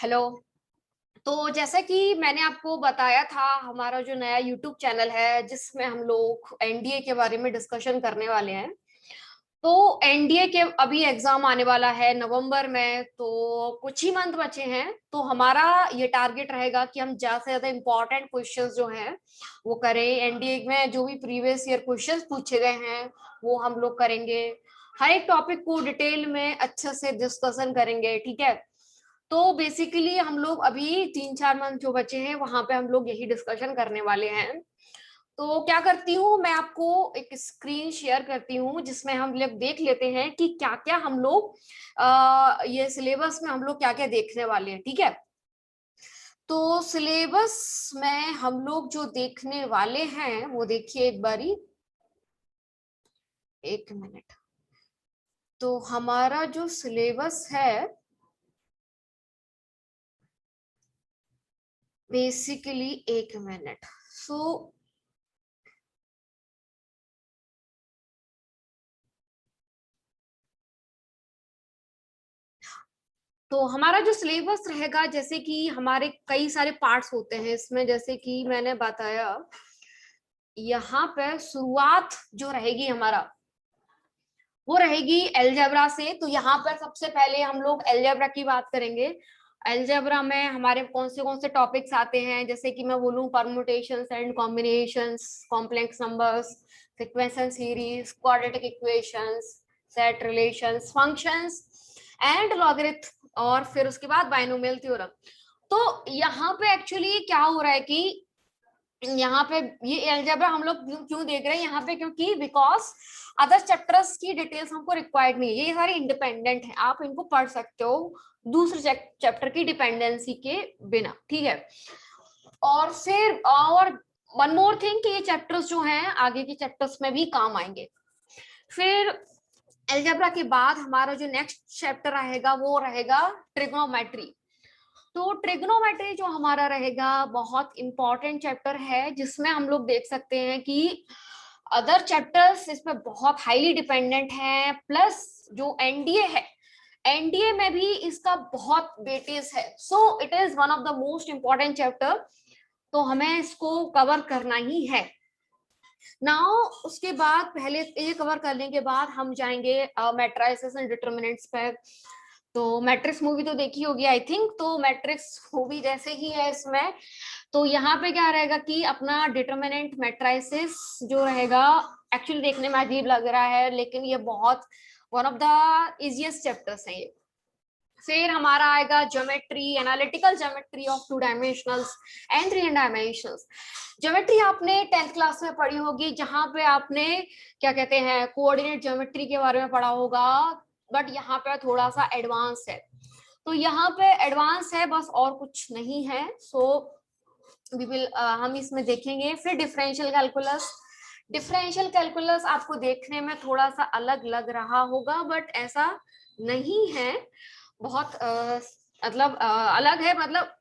Hello. तो जैसा कि मैंने आपको बताया था, हमारा जो नया यूट्यूब चैनल है जिसमें हम लोग एनडीए के बारे में डिस्कशन करने वाले हैं। तो एनडीए के अभी एग्जाम आने वाला है नवंबर में, तो कुछ ही मंथ बचे हैं। तो हमारा ये टारगेट रहेगा कि हम ज्यादा से ज्यादा इंपॉर्टेंट क्वेश्चंस जो हैं वो करें। एनडीए में जो भी प्रीवियस ईयर क्वेश्चंस पूछे गए हैं वो हम लोग करेंगे। हर एक टॉपिक को डिटेल में अच्छे से डिस्कशन करेंगे, ठीक है। तो बेसिकली हम लोग अभी 3-4 मंथ जो बचे हैं वहां पे हम लोग यही डिस्कशन करने वाले हैं। तो क्या करती हूँ, मैं आपको एक स्क्रीन शेयर करती हूँ जिसमें हम लोग देख लेते हैं कि क्या क्या हम लोग ये सिलेबस में हम लोग क्या क्या देखने वाले हैं, ठीक है। तो सिलेबस में हम लोग जो देखने वाले हैं वो देखिए एक बारी, एक मिनट। तो हमारा जो सिलेबस है बेसिकली, एक मिनट। सो तो हमारा जो सिलेबस रहेगा, जैसे कि हमारे कई सारे पार्ट्स होते हैं इसमें, जैसे कि मैंने बताया यहाँ पे शुरुआत जो रहेगी हमारा वो रहेगी एलजेब्रा से। तो यहाँ पर सबसे पहले हम लोग एलजेब्रा की बात करेंगे। एलजेब्रा में हमारे कौन से टॉपिक्स आते हैं, जैसे कि मैं बोलूँ permutations and combinations, complex numbers, sequential series, quadratic equations, set relations, functions and logarithm, और फिर उसके बाद बाइनोमियल थ्योरम। तो यहाँ पे एक्चुअली क्या हो रहा है कि यहाँ पे ये एल्जेब्रा हम लोग क्यों देख रहे हैं यहाँ पे, क्योंकि बिकॉज अदर चैप्टर्स की डिटेल्स हमको रिक्वायर्ड नहीं है। ये सारे इंडिपेंडेंट है, आप इनको पढ़ सकते हो दूसरे चैप्टर की डिपेंडेंसी के बिना, ठीक है। और फिर और वन मोर थिंग कि ये चैप्टर्स जो हैं आगे के चैप्टर्स में भी काम आएंगे। फिर एल्जेब्रा के बाद हमारा जो नेक्स्ट चैप्टर रहेगा वो रहेगा ट्रिग्नोमेट्री। तो ट्रिग्नोमेट्री जो हमारा रहेगा बहुत इंपॉर्टेंट चैप्टर है, जिसमें हम लोग देख सकते हैं कि अदर चैप्टर्स इसमें बहुत हाईली डिपेंडेंट हैं, प्लस जो एनडीए है, एनडीए में भी इसका बहुत वेटेज है। So it is one of the most important chapter, तो हमें इसको कवर करना ही है। नाउ उसके बाद पहले ये कवर करने के बाद हम जाएंगे मैट्रिसेस एंड डिटरमिनेंट्स पे। तो मैट्रिक्स मूवी तो देखी होगी आई थिंक, तो मैट्रिक्स मूवी जैसे ही है इसमें। तो यहाँ पे क्या रहेगा कि अपना डिटरमिनेंट मैट्रिसेस जो रहेगा, एक्चुअली देखने में अजीब लग रहा है लेकिन ये बहुत one of the easiest chapters है ये। फिर हमारा आएगा geometry, analytical geometry of 2 dimensionals and 3 dimensionals. Geometry आपने 10th क्लास में पढ़ी होगी, जहां पे आपने क्या कहते हैं कोऑर्डिनेट ज्योमेट्री के बारे में पढ़ा होगा, बट यहाँ पे थोड़ा सा एडवांस है। तो यहाँ पे एडवांस है बस, और कुछ नहीं है। सो वी विल हम इसमें देखेंगे। फिर डिफरेंशियल कैलकुलस। डिफरेंशियल कैलकुलस आपको देखने में थोड़ा सा अलग लग रहा होगा, बट ऐसा नहीं है। बहुत मतलब अलग है, मतलब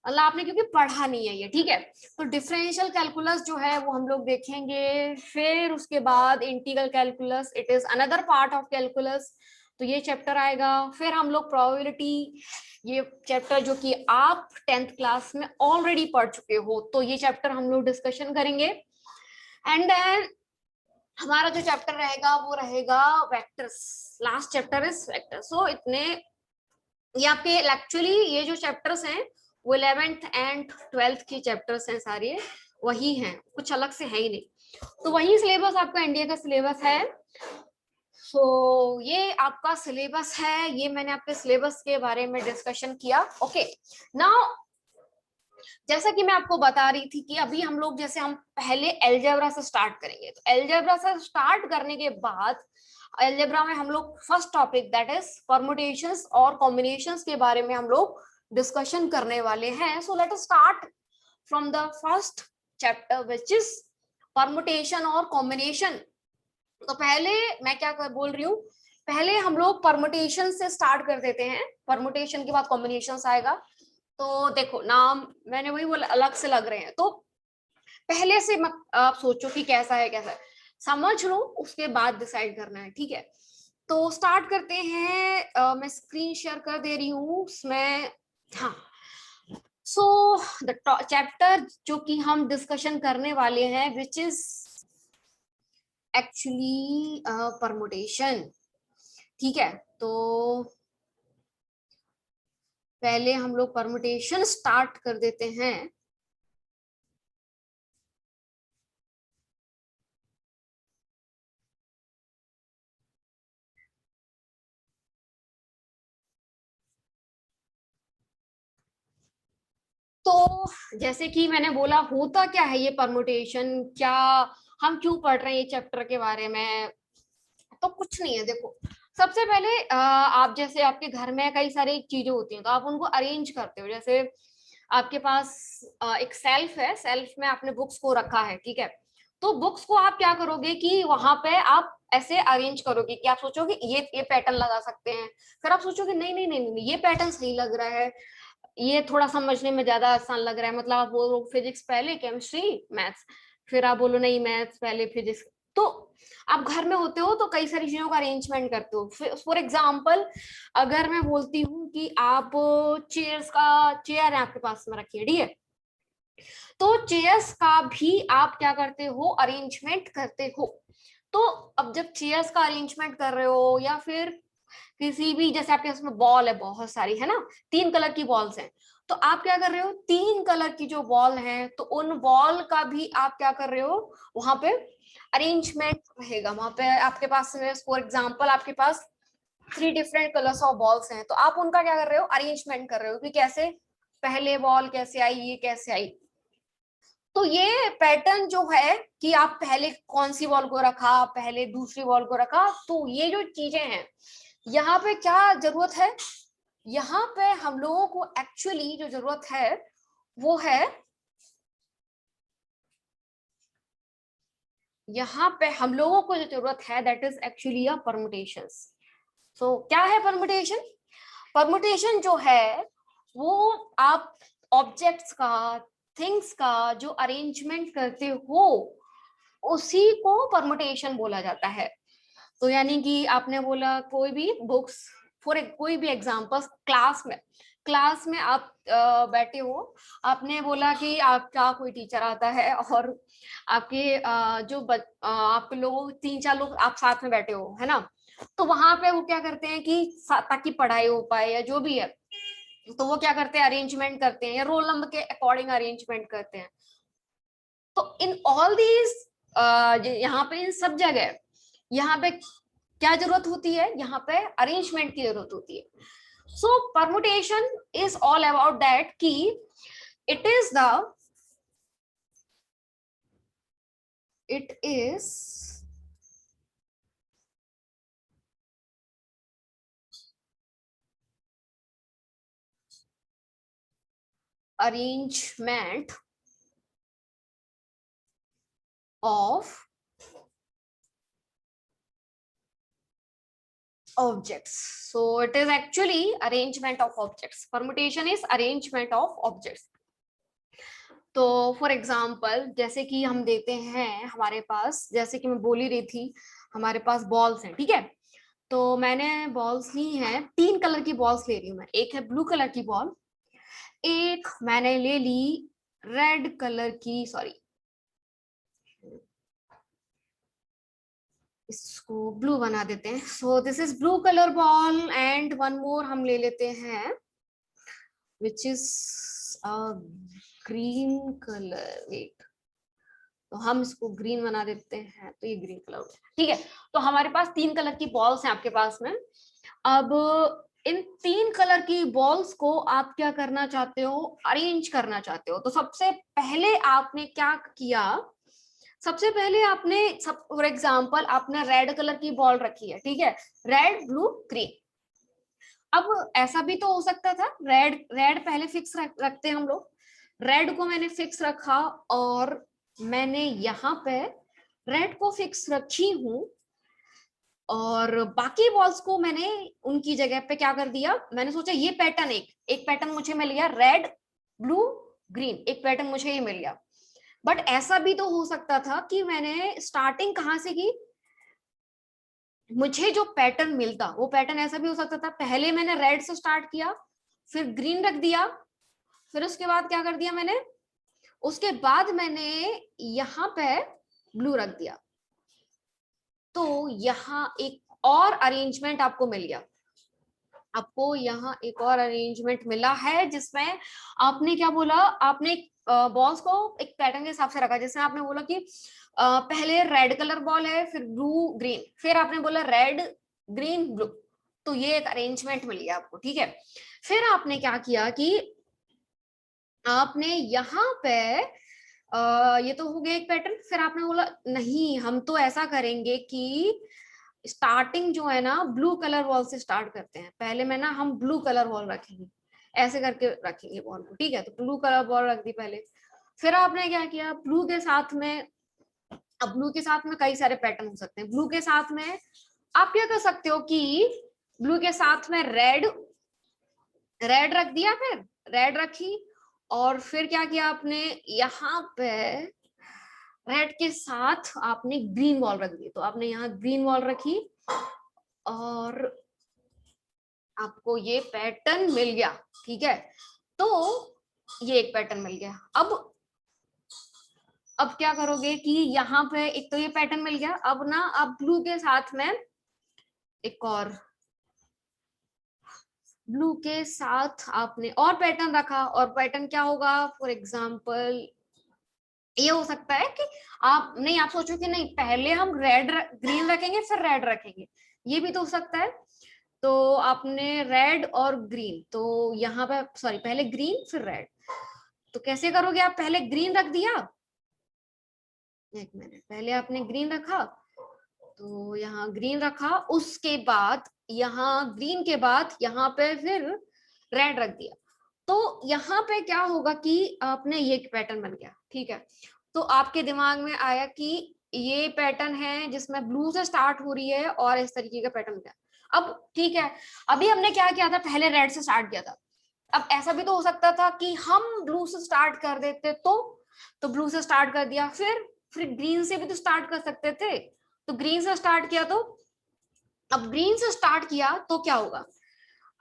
अल्लाह आपने क्योंकि पढ़ा नहीं है ये, ठीक है। तो डिफरेंशियल कैलकुलस जो है वो हम लोग देखेंगे। फिर उसके बाद integral calculus, it is another part of calculus, तो ये चैप्टर आएगा। फिर हम लोग प्रोबेबिलिटी, ये चैप्टर जो कि आप 10th क्लास में ऑलरेडी पढ़ चुके हो, तो ये चैप्टर हम लोग डिस्कशन करेंगे। एंड देन हमारा जो चैप्टर रहेगा वो रहेगा vectors. Last chapter is vector. So इतने ये आपके एक्चुअली ये जो चैप्टर्स हैं वो 11th एंड 12th के चैप्टर्स हैं, सारे वही हैं, कुछ अलग से है ही नहीं। तो वही सिलेबस आपका एनडीए का सिलेबस है। सो ये आपका सिलेबस है, ये मैंने आपके सिलेबस के बारे में डिस्कशन किया। ओके, नाउ जैसा कि मैं आपको बता रही थी कि अभी हम लोग जैसे हम पहले एलजेब्रा से स्टार्ट करेंगे, तो एलजेब्रा से स्टार्ट करने के बाद एलजेब्रा में हम लोग first topic that is permutations और कॉम्बिनेशंस के बारे में हम लोग डिस्कशन करने वाले हैं। सो let us start from the first chapter which is permutation और कॉम्बिनेशन। तो पहले मैं क्या बोल रही हूँ, पहले हम लोग परमुटेशन से स्टार्ट कर देते हैं, परमुटेशन के बाद कॉम्बिनेशन आएगा। तो देखो नाम मैंने वही बोला, अलग से लग रहे हैं, तो पहले से मत आप सोचो कि कैसा है कैसा है, समझ लो उसके बाद डिसाइड करना है, ठीक है। तो स्टार्ट करते हैं। मैं स्क्रीन शेयर कर दे रही हूँ उसमें। हाँ, सो द चैप्टर जो कि हम डिस्कशन करने वाले हैं विच इज एक्चुअली परमुटेशन। ठीक है, तो पहले हम लोग परमुटेशन स्टार्ट कर देते हैं। तो जैसे कि मैंने बोला, होता क्या है ये परमुटेशन, क्या हम क्यों पढ़ रहे हैं ये चैप्टर के बारे में। तो कुछ नहीं है, देखो सबसे पहले आप जैसे आपके घर में कई सारी चीजें होती हैं तो आप उनको अरेंज करते हो। जैसे आपके पास एक सेल्फ है, सेल्फ में आपने बुक्स को रखा है, ठीक है। तो बुक्स को आप क्या करोगे कि वहां पे आप ऐसे अरेंज करोगे कि आप सोचोगे ये पैटर्न लगा सकते हैं, फिर आप सोचोगे नहीं नहीं नहीं नहीं ये पैटर्न सही लग रहा है, ये थोड़ा समझने में ज्यादा आसान लग रहा है। मतलब आप बोलो फिजिक्स पहले, केमिस्ट्री, मैथ्स, फिर आप बोलो नहीं मैथ्स पहले फिजिक्स। तो आप घर में होते हो तो कई सारी चीजों का अरेंजमेंट करते हो। फॉर एग्जाम्पल, अगर मैं बोलती हूँ कि आप चेयर्स का, चेयर है आपके पास में रखी है, ठीक है, तो चेयर्स का भी आप क्या करते हो, अरेंजमेंट करते हो। तो अब जब चेयर्स का अरेंजमेंट कर रहे हो या फिर किसी भी, जैसे आपके पास में बॉल है बहुत सारी है ना, 3 कलर की बॉल्स हैं, तो आप क्या कर रहे हो, 3 कलर की जो बॉल है तो उन बॉल का भी आप क्या कर रहे हो, वहां पे अरेंजमेंट रहेगा। वहां पे आपके पास में फॉर एग्जाम्पल आपके पास 3 डिफरेंट कलर्स ऑफ बॉल्स हैं, तो आप उनका क्या कर रहे हो, अरेंजमेंट कर रहे हो कि कैसे पहले बॉल कैसे आई, ये कैसे आई। तो ये पैटर्न जो है कि आप पहले कौन सी बॉल को रखा, पहले दूसरी बॉल को रखा, तो ये जो चीजें हैं यहाँ पे क्या जरूरत है, यहाँ पे हम लोगों को एक्चुअली जो जरूरत है वो है, यहाँ पे हम लोगों को जो जरूरत है that is actually a permutations. So क्या है परमुटेशन? परमुटेशन जो है वो आप ऑब्जेक्ट्स का, थिंग्स का जो अरेंजमेंट करते हो उसी को परमुटेशन बोला जाता है। तो यानी कि आपने बोला कोई भी बुक्स, फॉर कोई भी एग्जांपल्स, क्लास में आप बैठे हो, आपने बोला कि आपका कोई टीचर आता है और आपके आपके लोग 3-4 लोग आप साथ में बैठे हो है ना, तो वहां पे वो क्या करते हैं कि ताकि पढ़ाई हो पाए या जो भी है, तो वो क्या करते हैं, अरेंजमेंट करते हैं या रोल नंबर के अकॉर्डिंग अरेंजमेंट करते हैं। तो इन ऑल दीज, यहाँ पे इन सब जगह यहाँ पे क्या जरूरत होती है, यहाँ पे अरेंजमेंट की जरूरत होती है। So permutation is all about that कि it is the it is arrangement of objects. So it is actually arrangement of objects. Permutation is arrangement of objects. तो फॉर एग्जाम्पल जैसे कि हम देते हैं हमारे पास, जैसे कि मैं बोल ही रही थी, हमारे पास बॉल्स हैं, ठीक है। तो मैंने बॉल्स ली हैं, 3 कलर की बॉल्स ले रही हूँ मैं। एक है ब्लू कलर की बॉल, एक मैंने ले ली रेड कलर की, सॉरी इसको ब्लू बना देते हैं। So this is blue colour ball and one more हम ले लेते हैं which is green colour, wait, तो हम इसको ग्रीन बना देते हैं, तो ये ग्रीन कलर हो गया, ठीक है। तो हमारे पास 3 कलर की बॉल्स हैं आपके पास में। अब इन 3 कलर की बॉल्स को आप क्या करना चाहते हो, अरेंज करना चाहते हो। तो सबसे पहले आपने क्या किया, सबसे पहले आपने सब, फॉर एग्जाम्पल आपने रेड कलर की बॉल रखी है, ठीक है, रेड ब्लू ग्रीन। अब ऐसा भी तो हो सकता था, रेड रेड पहले फिक्स रखते हैं हम लोग, रेड को मैंने फिक्स रखा और मैंने यहाँ पे रेड को फिक्स रखी हूं, और बाकी बॉल्स को मैंने उनकी जगह पे क्या कर दिया, मैंने सोचा ये पैटर्न, एक एक पैटर्न मुझे मिल गया, रेड ब्लू ग्रीन, एक पैटर्न मुझे ये मिल गया। बट ऐसा भी तो हो सकता था कि मैंने स्टार्टिंग कहाँ से की, मुझे जो पैटर्न मिलता वो पैटर्न ऐसा भी हो सकता था, पहले मैंने रेड से स्टार्ट किया, फिर ग्रीन रख दिया, फिर उसके बाद क्या कर दिया मैंने, उसके बाद मैंने यहाँ पे ब्लू रख दिया। तो यहाँ एक और अरेंजमेंट आपको मिल गया, आपको यहाँ एक और अरेंजमेंट मिला है जिसमें आपने क्या बोला, आपने बॉल्स को एक पैटर्न के हिसाब से रखा। जैसे आपने बोला कि पहले रेड कलर बॉल है, फिर ब्लू ग्रीन, फिर आपने बोला रेड ग्रीन ब्लू, तो ये एक अरेंजमेंट मिल गया आपको, ठीक है। फिर आपने क्या किया कि आपने यहाँ पे ये तो हो गया एक पैटर्न। फिर आपने बोला नहीं, हम तो ऐसा करेंगे कि स्टार्टिंग जो है ना ब्लू कलर बॉल से स्टार्ट करते हैं, पहले में ना हम ब्लू कलर बॉल रखेंगे, ऐसे करके रखेंगे बॉल को, ठीक है। तो ब्लू कलर बॉल रख दी पहले। फिर आपने क्या किया, ब्लू के साथ में, अब ब्लू के साथ में कई सारे पैटर्न हो सकते हैं। ब्लू के साथ में आप क्या कर सकते हो कि ब्लू के साथ में रेड, रेड रख दिया, फिर रेड रखी, और फिर क्या किया आपने, यहाँ पे रेड के साथ आपने ग्रीन बॉल रख दी। तो आपने यहाँ ग्रीन बॉल रखी और आपको ये पैटर्न मिल गया, ठीक है। तो ये एक पैटर्न मिल गया। अब क्या करोगे कि यहाँ पे एक तो ये पैटर्न मिल गया, अब ना आप ब्लू के साथ में एक और ब्लू के साथ आपने और पैटर्न रखा, और पैटर्न क्या होगा, फॉर एग्जाम्पल ये हो सकता है कि आप नहीं, आप सोचो कि नहीं पहले हम रेड ग्रीन रखेंगे फिर रेड रखेंगे, ये भी तो हो सकता है। तो आपने रेड और ग्रीन, तो यहाँ पे सॉरी पहले ग्रीन फिर रेड, तो कैसे करोगे आप, पहले ग्रीन रख दिया, एक मिनट, पहले आपने ग्रीन रखा, तो यहाँ ग्रीन रखा, उसके बाद यहाँ ग्रीन के बाद यहाँ पे फिर रेड रख दिया। तो यहाँ पे क्या होगा कि आपने ये पैटर्न बन गया, ठीक है। तो आपके दिमाग में आया कि ये पैटर्न है जिसमें ब्लू से स्टार्ट हो रही है और इस तरीके का पैटर्न क्या। अब ठीक है, अभी हमने क्या किया था, पहले रेड से स्टार्ट किया था। अब ऐसा भी तो हो सकता था कि हम ब्लू से स्टार्ट कर देते, तो ब्लू से स्टार्ट कर दिया, फिर ग्रीन से भी तो स्टार्ट कर सकते थे, तो ग्रीन से स्टार्ट किया। तो अब ग्रीन से स्टार्ट किया तो क्या होगा,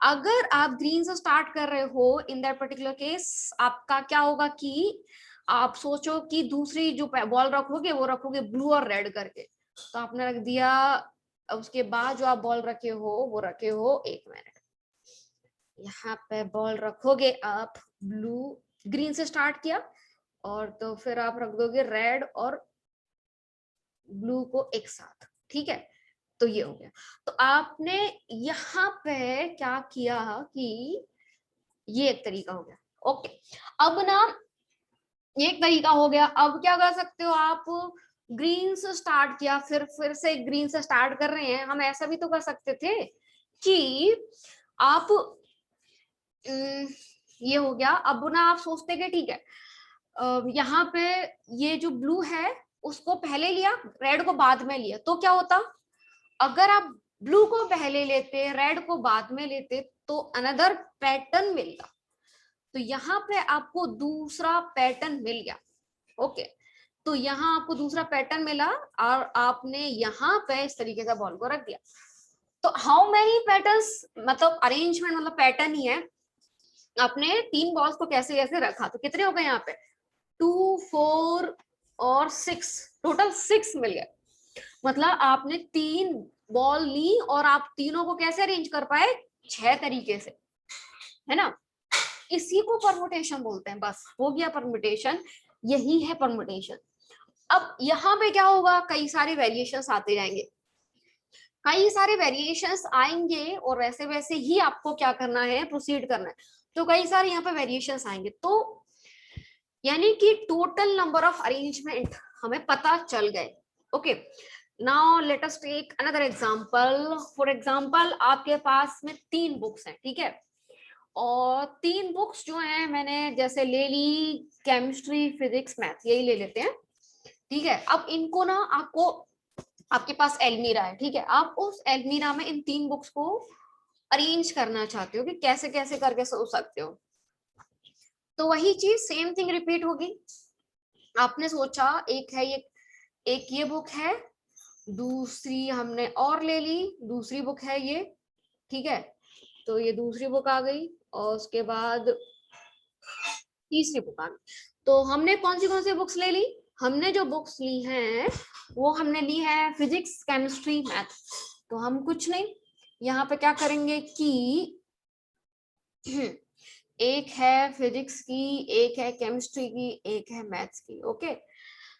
अगर आप ग्रीन से स्टार्ट कर रहे हो इन दैट पर्टिकुलर केस, आपका क्या होगा कि आप सोचो कि दूसरी जो बॉल रखोगे वो रखोगे ब्लू और रेड करके, तो आपने रख दिया। उसके बाद जो आप बॉल रखे हो वो रखे हो, एक मिनट, यहाँ पे बॉल रखोगे आप ब्लू, ग्रीन से स्टार्ट किया, और तो फिर आप रख दोगे रेड और ब्लू को एक साथ, ठीक है। तो ये हो गया। तो आपने यहाँ पे क्या किया कि ये एक तरीका हो गया, ओके। अब ना ये एक तरीका हो गया, अब क्या कर सकते हो आप, ग्रीन से स्टार्ट किया, फिर से ग्रीन से स्टार्ट कर रहे हैं, हम ऐसा भी तो कर सकते थे कि आप ये हो गया। अब ना आप सोचते कि ठीक है, यहाँ पे ये जो ब्लू है उसको पहले लिया, रेड को बाद में लिया, तो क्या होता, अगर आप ब्लू को पहले लेते रेड को बाद में लेते तो अनदर पैटर्न मिलता। तो यहाँ पे आपको दूसरा पैटर्न मिल गया, ओके। तो यहाँ आपको दूसरा पैटर्न मिला और आपने यहाँ पे इस तरीके का बॉल को रख दिया। तो हाउ मेनी पैटर्न्स, मतलब अरेंजमेंट मतलब पैटर्न ही है। आपने 3 बॉल्स को कैसे कैसे रखा, तो कितने हो गए यहाँ पे, 2 4 और 6, टोटल 6 मिल गए। मतलब आपने 3 बॉल ली और आप तीनों को कैसे अरेंज कर पाए, 6 तरीके से, है ना। इसी को परमुटेशन बोलते हैं, बस हो गया परमुटेशन, यही है परमुटेशन। अब यहाँ पे क्या होगा, कई सारे वेरिएशंस आते जाएंगे, कई सारे वेरिएशंस आएंगे, और वैसे वैसे ही आपको क्या करना है, प्रोसीड करना है। तो कई सारे यहाँ पे वेरिएशंस आएंगे, तो यानी कि टोटल नंबर ऑफ अरेंजमेंट हमें पता चल गए, okay. Now let us take another example. For example आपके पास में 3 बुक्स हैं, ठीक है, और 3 बुक्स जो हैं मैंने जैसे ले ली, केमिस्ट्री फिजिक्स मैथ, यही ले लेते हैं, ठीक है। अब इनको ना आपको, आपके पास एलमीरा है, ठीक है, आप उस एलमीरा में इन 3 बुक्स को अरेंज करना चाहते हो कि कैसे कैसे करके सोच सकते हो। तो वही चीज सेम थिंग रिपीट होगी। आपने सोचा एक है ये, एक ये बुक है, दूसरी हमने और ले ली, दूसरी बुक है ये, ठीक है, तो ये दूसरी बुक आ गई और उसके बाद तीसरी बुक आ गई। तो हमने कौन सी बुक्स ले ली? हमने जो बुक्स ली हैं वो हमने ली है फिजिक्स, केमिस्ट्री, मैथ। तो हम कुछ नहीं, यहाँ पे क्या करेंगे कि एक है फिजिक्स की, एक है केमिस्ट्री की, एक है मैथ्स की। ओके,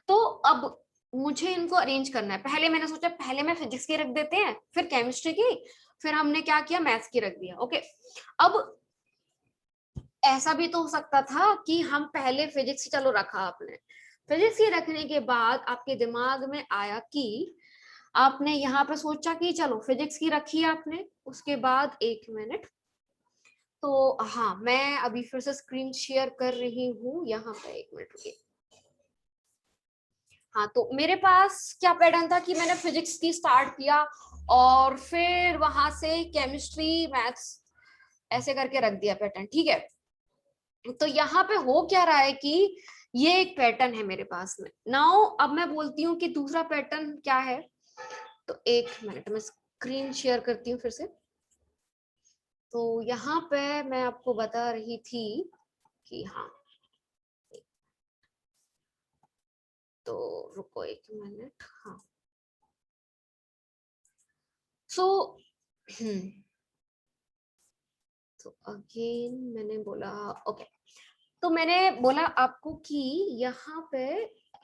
तो अब मुझे इनको अरेंज करना है। पहले मैंने सोचा पहले मैं फिजिक्स की रख देते हैं, फिर केमिस्ट्री की, फिर हमने क्या किया, मैथ्स की रख दिया। ओके, अब ऐसा भी तो हो सकता था कि हम पहले फिजिक्स, चलो रखा आपने, फिजिक्स की रखने के बाद आपके दिमाग में आया कि आपने यहाँ पे सोचा कि चलो फिजिक्स की रखी आपने, उसके बाद एक मिनट, तो हाँ मैं अभी फिर से स्क्रीन शेयर कर रही हूँ यहाँ पे, एक मिनट रुकिए। हाँ, तो मेरे पास क्या पैटर्न था कि मैंने फिजिक्स की स्टार्ट किया और फिर वहां से केमिस्ट्री, मैथ्स ऐसे करके रख दिया पैटर्न। ठीक है, तो यहाँ पे हो क्या रहा है कि ये एक पैटर्न है मेरे पास में। नाउ अब मैं बोलती हूँ कि दूसरा पैटर्न क्या है। तो एक मिनट में स्क्रीन शेयर करती हूँ फिर से। तो यहाँ पे मैं आपको बता रही थी कि हाँ, तो रुको एक मिनट। हाँ, सो तो अगेन मैंने बोला, ओके, तो मैंने बोला आपको कि यहाँ पे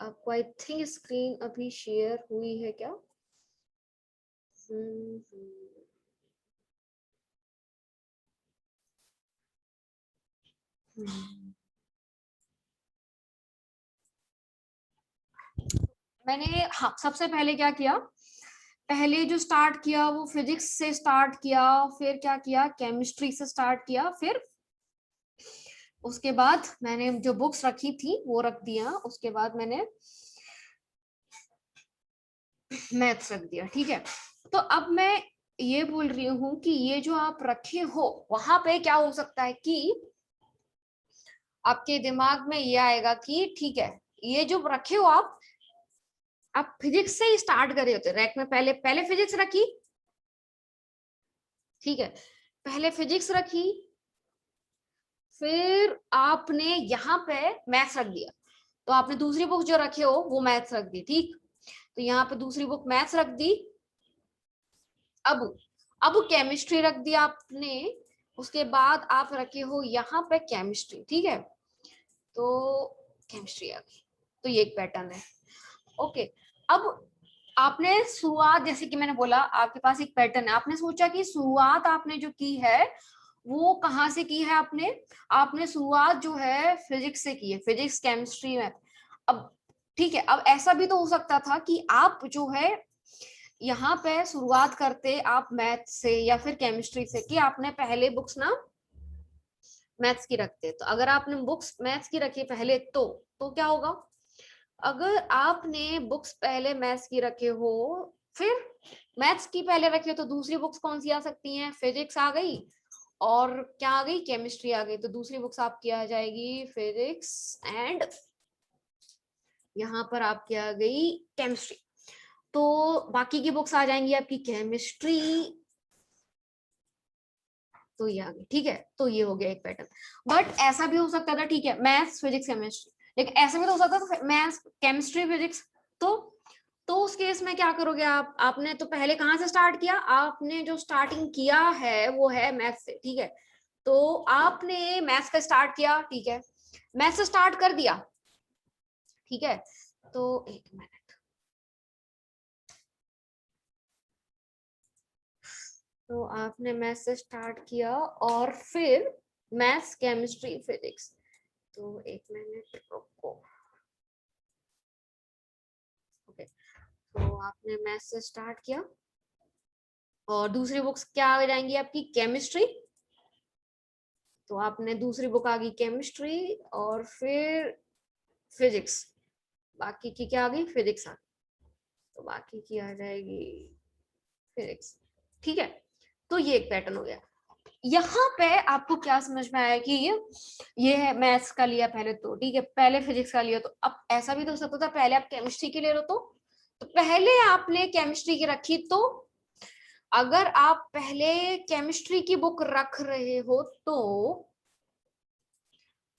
आपको आई थिंक स्क्रीन अभी शेयर हुई है क्या? हम्म, हम्म। मैंने, हाँ, सबसे पहले क्या किया, पहले जो स्टार्ट किया वो फिजिक्स से स्टार्ट किया, फिर क्या किया, केमिस्ट्री से स्टार्ट किया, फिर उसके बाद मैंने जो बुक्स रखी थी वो रख दिया, उसके बाद मैंने मैथ्स रख दिया। ठीक है, तो अब मैं ये बोल रही हूँ कि ये जो आप रखे हो वहां पे क्या हो सकता है कि आपके दिमाग में ये आएगा कि ठीक है, ये जो रखे हो आप फिजिक्स से ही स्टार्ट कर रहे होते, रैक में पहले पहले फिजिक्स रखी। ठीक है, पहले फिजिक्स रखी, फिर आपने यहाँ पे मैथ्स रख दिया, तो आपने दूसरी बुक जो रखे हो वो मैथ्स रख दी। ठीक, तो यहाँ पे दूसरी बुक मैथ्स रख दी। अब अब केमिस्ट्री रख दिया आपने, उसके बाद आप रखे हो यहाँ पे केमिस्ट्री। ठीक है, तो केमिस्ट्री आ गई। तो ये एक पैटर्न है। ओके, अब आपने शुरुआत, जैसे कि मैंने बोला आपके पास एक पैटर्न है, आपने सोचा कि शुरुआत आपने जो की है वो कहाँ से की है, आपने आपने शुरुआत जो है फिजिक्स से की है, फिजिक्स, केमिस्ट्री, मैथ। अब ठीक है, अब ऐसा भी तो हो सकता था कि आप जो है यहाँ पे शुरुआत करते आप मैथ से या फिर केमिस्ट्री से, कि आपने पहले बुक्स ना मैथ्स की रखते। तो अगर आपने बुक्स मैथ्स की रखी पहले, तो क्या होगा, अगर आपने बुक्स पहले मैथ्स की रखे हो, फिर मैथ्स की पहले रखे हो, तो दूसरी बुक्स कौन सी आ सकती हैं, फिजिक्स आ गई और क्या आ गई, केमिस्ट्री आ गई। तो दूसरी बुक्स आपकी आ जाएगी फिजिक्स एंड यहाँ पर आपकी आ गई केमिस्ट्री। तो बाकी की बुक्स आ जाएंगी आपकी केमिस्ट्री, तो ये आ गई। ठीक है, तो ये हो गया एक पैटर्न। बट ऐसा भी हो सकता था, ठीक है, मैथ्स, फिजिक्स, केमिस्ट्री, लेकिन ऐसा भी तो हो सकता था मैथ्स, केमिस्ट्री, फिजिक्स। तो तो उस केस में क्या करोगे आपने तो पहले कहाँ से स्टार्ट किया, आपने जो स्टार्टिंग किया है वो है मैथ्स से। ठीक है, तो आपने मैथ्स का स्टार्ट किया, ठीक है, मैथ्स से स्टार्ट कर दिया। ठीक है, तो एक मिनट, तो आपने मैथ्स से स्टार्ट किया और फिर मैथ्स, केमिस्ट्री, फिजिक्स। तो एक मिनट रुको। ओके, तो आपने मैथ्स से स्टार्ट किया और दूसरी बुक्स क्या आ जाएंगी आपकी, केमिस्ट्री। तो आपने दूसरी बुक आ गई केमिस्ट्री और फिर फिजिक्स, बाकी की क्या आ गई, फिजिक्स आ गई, तो बाकी की आ जाएगी फिजिक्स। ठीक है, तो ये एक पैटर्न हो गया। यहाँ पे आपको क्या समझ में आया कि ये है मैथ्स का लिया पहले, तो ठीक है, पहले फिजिक्स का लिया, तो अब ऐसा भी तो हो सकता था पहले आप केमिस्ट्री के ले लो, तो पहले आपने केमिस्ट्री की रखी, तो अगर आप पहले केमिस्ट्री की बुक रख रहे हो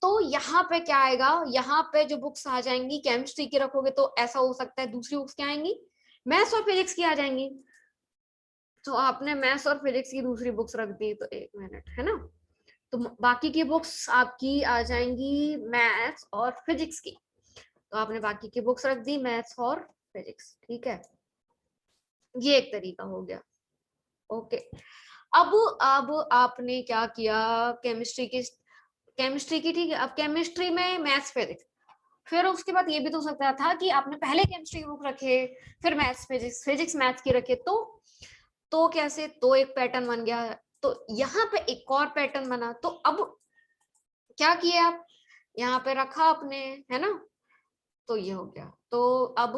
तो यहाँ पे क्या आएगा, यहाँ पे जो बुक्स आ जाएंगी केमिस्ट्री की रखोगे तो ऐसा हो सकता है दूसरी बुक्स क्या आएंगी, मैथ्स और फिजिक्स की आ जाएंगी। तो आपने मैथ्स और फिजिक्स की दूसरी बुक्स रख दी, तो एक मिनट है ना, तो बाकी की बुक्स आपकी आ जाएंगी मैथ्स और फिजिक्स की, तो आपने बाकी की बुक्स रख दी मैथ्स और फिजिक्स, ठीक है, ये एक तरीका हो गया। ओके, अब आपने क्या किया, केमिस्ट्री की ठीक है, अब केमिस्ट्री में मैथ्स फिजिक्स, फिर उसके बाद ये भी तो हो सकता था कि आपने पहले केमिस्ट्री की बुक रखे, फिर मैथ्स फिजिक्स, फिजिक्स मैथ्स की रखे, तो कैसे, तो एक पैटर्न बन गया। तो यहाँ पे एक और पैटर्न बना, तो अब क्या किया आप, यहाँ पे रखा आपने, है ना, तो ये हो गया। तो अब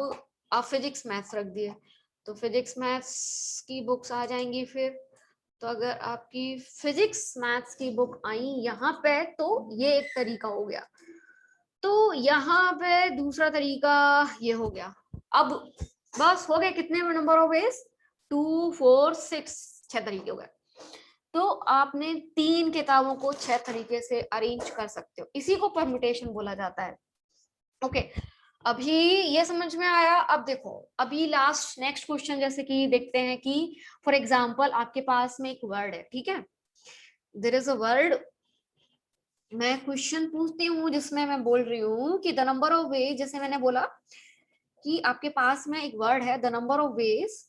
आप फिजिक्स मैथ्स रख दिए, तो फिजिक्स मैथ्स की बुक्स आ जाएंगी फिर। तो अगर आपकी फिजिक्स मैथ्स की बुक आई यहाँ पे, तो ये एक तरीका हो गया। तो यहाँ पे दूसरा तरीका ये हो गया। अब बस हो गए कितने नंबर ऑफ वेज, 2 4 6, 6 तरीके हो गए। तो आपने 3 किताबों को 6 तरीके से अरेंज कर सकते हो, इसी को परम्यूटेशन बोला जाता है। ओके, अभी ये समझ में आया। अब देखो, अभी लास्ट नेक्स्ट क्वेश्चन जैसे कि देखते हैं कि फॉर एग्जांपल आपके पास में एक वर्ड है, ठीक है, देयर इज अ वर्ड, मैं क्वेश्चन पूछती हूँ जिसमें मैं बोल रही हूँ कि द नंबर ऑफ वेज, जैसे मैंने बोला कि आपके पास में एक वर्ड है, the number of veg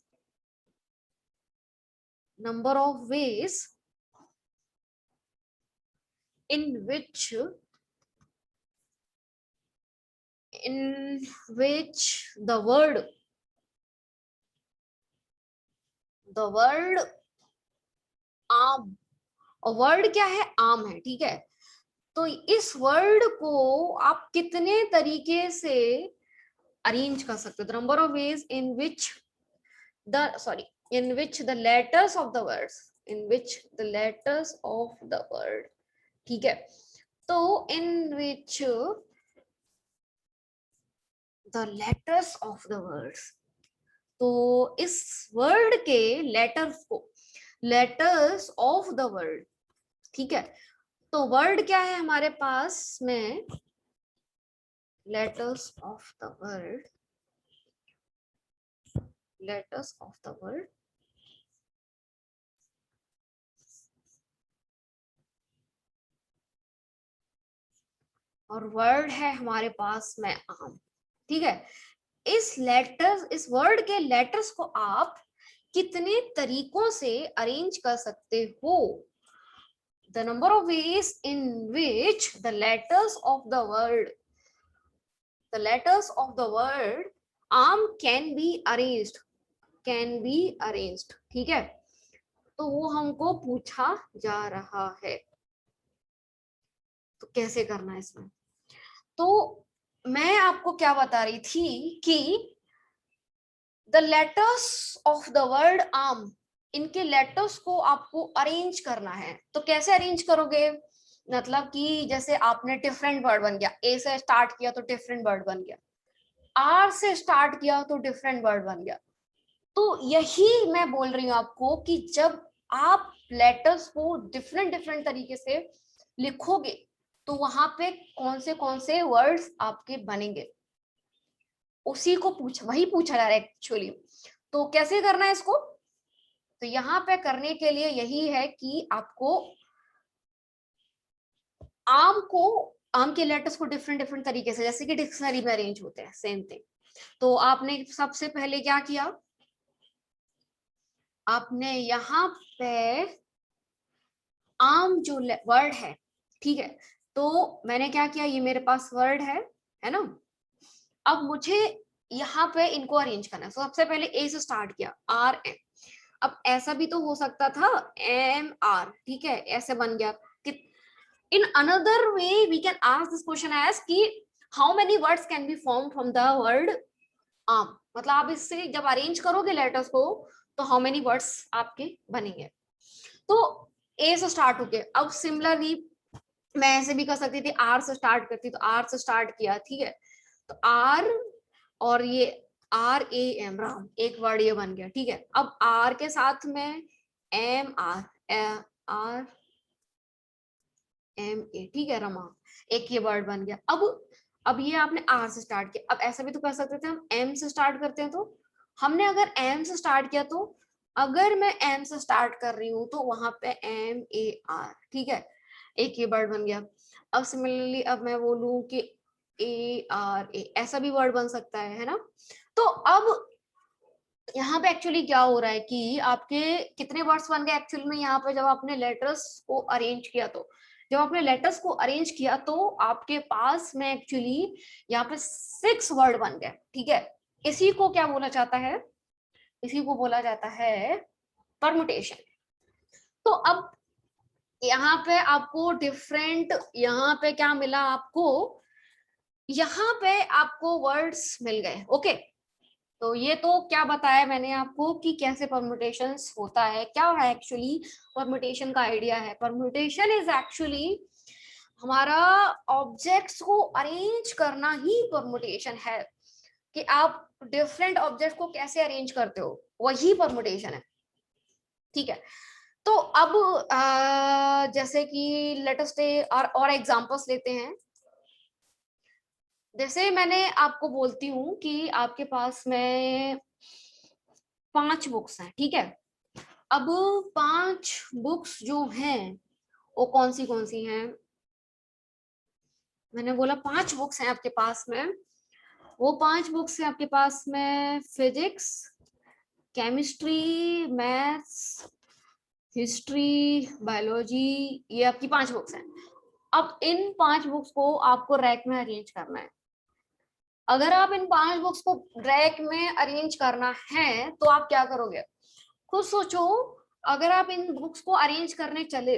in which the word आम, और वर्ड क्या है, आम है, ठीक है। तो इस वर्ड को आप कितने तरीके से अरेंज कर सकते हो, the number of veg in which the letters of the words, in which the letters of the word, ठीक है, तो in which the letters of the words, तो इस वर्ड के लेटर्स को, लेटर्स ऑफ द वर्ड, ठीक है, तो वर्ड क्या है हमारे पास में, letters of the word, letters of the word, और वर्ड है हमारे पास में आम, ठीक है। इस वर्ड के लेटर्स को आप कितने तरीकों से अरेंज कर सकते हो, the number of ways in which the letters of the word, the letters of the word aam can be arranged, can be arranged, ठीक है, तो वो हमको पूछा जा रहा है, तो कैसे करना है इसमें। तो मैं आपको क्या बता रही थी कि the letters of the word आम, इनके लेटर्स को आपको अरेंज करना है, तो कैसे अरेंज करोगे, मतलब कि जैसे आपने डिफरेंट वर्ड बन गया, ए से स्टार्ट किया तो डिफरेंट वर्ड बन गया, आर से स्टार्ट किया तो डिफरेंट वर्ड बन गया। तो यही मैं बोल रही हूँ आपको कि जब आप लेटर्स को डिफरेंट डिफरेंट तरीके से लिखोगे तो वहां पे कौन से वर्ड्स आपके बनेंगे, उसी को वही पूछा जा रहा है एक्चुअली। तो कैसे करना है इसको, तो यहाँ पे करने के लिए यही है कि आपको आम के लेटर्स को डिफरेंट डिफरेंट तरीके से, जैसे कि डिक्शनरी में अरेंज होते हैं, सेम थिंग। तो आपने सबसे पहले क्या किया, आपने यहाँ पे आम जो वर्ड है, ठीक है, तो मैंने क्या किया, ये मेरे पास वर्ड है ना, अब मुझे यहाँ पे इनको अरेंज करना है। सबसे पहले ए से स्टार्ट किया, आर एम, अब ऐसा भी तो हो सकता था एम आर, ठीक है, ऐसे बन गया। In another way we can ask this question as कि how many words can be form from the word aam, मतलब आप इससे जब अरेंज करोगे लेटर्स को तो हाउ मेनी वर्ड्स आपके बनेंगे। तो ए से स्टार्ट हो गया, अब सिमिलरली मैं ऐसे भी कर सकती थी, आर से स्टार्ट करती तो आर से स्टार्ट किया, ठीक है, तो आर और ये RAM, राम, एक वर्ड ये बन गया, ठीक है। अब R के साथ में MR, RMA, ठीक है, रमा, एक ये वर्ड बन गया। अब ये आपने R से स्टार्ट किया, अब ऐसा भी तो कर सकते थे हम M से स्टार्ट करते हैं, तो हमने अगर M से स्टार्ट किया, तो अगर मैं M से स्टार्ट कर रही हूँ तो वहां पे MAR, ठीक है, एक ये वर्ड बन गया। अब सिमिलरली अब मैं बोलूं कि ARA, ऐसा भी वर्ड बन सकता है ना। तो अब यहाँ पे एक्चुअली क्या हो रहा है कि आपके कितने वर्ड्स बन गए एक्चुअल में यहाँ पे, जब आपने लेटर्स को अरेंज किया, तो जब आपने लेटर्स को अरेंज किया तो आपके पास में एक्चुअली यहाँ पे 6 वर्ड बन गए, ठीक है। इसी को क्या बोला जाता है, इसी को बोला जाता है परमुटेशन। तो अब यहाँ पे आपको डिफरेंट, यहाँ पे क्या मिला आपको, यहाँ पे आपको वर्ड्स मिल गए, ओके। तो ये तो क्या बताया मैंने आपको कि कैसे परम्यूटेशंस होता है, क्या है एक्चुअली परम्यूटेशन का आइडिया है। परम्यूटेशन इज एक्चुअली हमारा ऑब्जेक्ट्स को अरेंज करना ही परम्यूटेशन है, कि आप डिफरेंट ऑब्जेक्ट्स को कैसे अरेंज करते हो, वही परम्यूटेशन है, ठीक है। तो अब जैसे कि लेट अस टे और एग्जांपल्स लेते हैं। जैसे मैंने आपको बोलती हूँ कि आपके पास में 5 बुक्स हैं, ठीक है। अब 5 बुक्स जो हैं वो कौन सी हैं, मैंने बोला 5 बुक्स हैं आपके पास में, वो 5 बुक्स हैं आपके पास में, physics, chemistry, maths, history, biology, ये आपकी 5 बुक्स हैं। अब इन 5 बुक्स को आपको रैक में अरेंज करना है। अगर आप इन 5 बुक्स को रैक में अरेंज करना है तो आप क्या करोगे, खुद सोचो। अगर आप इन बुक्स को अरेंज करने चले,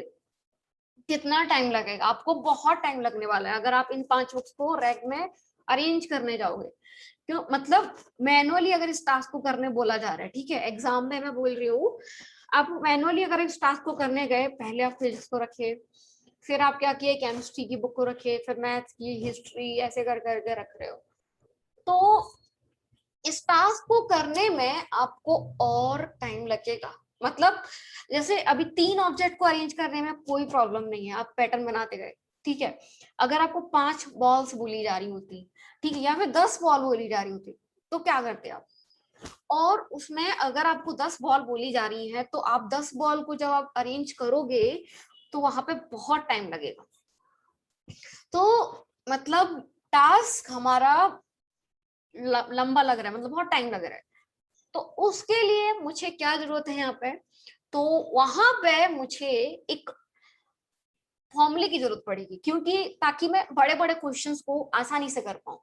कितना टाइम लगेगा आपको, बहुत टाइम लगने वाला है अगर आप इन 5 बुक्स को रैक में अरेंज करने जाओगे। क्यों, मतलब मैनुअली अगर इस टास्क को करने बोला जा रहा है, ठीक है, एग्जाम में मैं बोल रही हूँ, आप मैनुअली अगर इस टास्क को करने गए, पहले आप फिजिक्स को रखे, फिर आप क्या किए, केमिस्ट्री की बुक को रखे, फिर मैथ्स की, हिस्ट्री, ऐसे कर करके रख रहे हो, तो इस टास्क को करने में आपको और टाइम लगेगा। मतलब जैसे अभी 3 ऑब्जेक्ट को अरेंज करने में कोई प्रॉब्लम नहीं है, आप पैटर्न बनाते गए, ठीक है। अगर आपको 5 बॉल्स बोली जा रही होती, ठीक है, या फिर 10 बॉल बोली जा रही होती, तो क्या करते आप, और उसमें अगर आपको 10 बॉल बोली जा रही है तो आप 10 बॉल को जब आप अरेंज करोगे तो वहां पे बहुत टाइम लगेगा। तो मतलब टास्क हमारा लंबा लग रहा है, मतलब बहुत टाइम लग रहा है। तो उसके लिए मुझे क्या जरूरत है यहाँ पे, तो वहां पे मुझे एक फॉर्मूले की जरूरत पड़ेगी, क्योंकि ताकि मैं बड़े बड़े क्वेश्चंस को आसानी से कर पाऊं।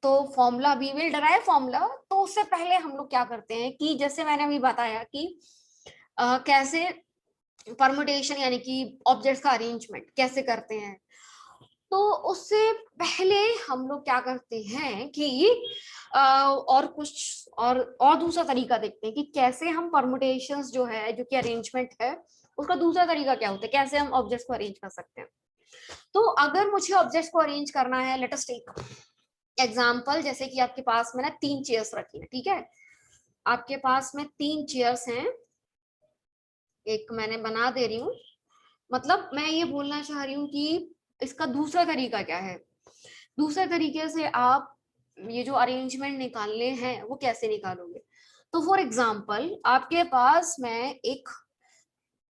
तो formula, we will derive formula. तो उससे पहले हम लोग क्या करते हैं कि जैसे मैंने अभी बताया कि कैसे परमुटेशन यानी कि ऑब्जेक्ट्स का अरेंजमेंट कैसे करते हैं, तो उससे पहले हम लोग क्या करते हैं कि और कुछ और दूसरा तरीका देखते हैं कि कैसे हम परमुटेशंस जो है, जो कि अरेंजमेंट है, उसका दूसरा तरीका क्या होता है, कैसे हम ऑब्जेक्ट्स को अरेंज कर सकते हैं। तो अगर मुझे ऑब्जेक्ट्स को अरेंज करना है, लेट अस टेक एग्जांपल, जैसे कि आपके पास में ना 3 चेयर्स रखी है, ठीक है, आपके पास में 3 चेयर्स हैं, एक मैंने बना दे रही हूँ। मतलब मैं ये बोलना चाह रही हूँ कि इसका दूसरा तरीका क्या है, दूसरे तरीके से आप ये जो अरेंजमेंट निकालने हैं वो कैसे निकालोगे। तो फॉर एग्जाम्पल आपके पास में एक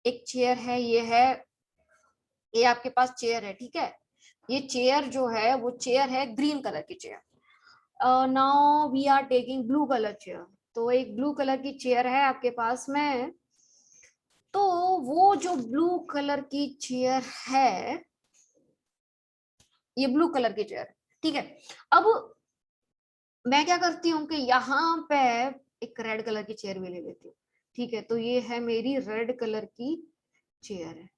एक चेयर है, ये आपके पास चेयर है, ठीक है। ये चेयर जो है वो चेयर है ग्रीन कलर की chair. Now we are taking blue colour chair. तो एक ब्लू कलर की चेयर है आपके पास में, तो वो जो ब्लू कलर की चेयर है, ये ब्लू कलर की चेयर, ठीक है। अब मैं क्या करती हूँ कि यहाँ पे एक रेड कलर की चेयर भी ले लेती हूँ, ठीक है। तो ये है मेरी रेड कलर की चेयर है।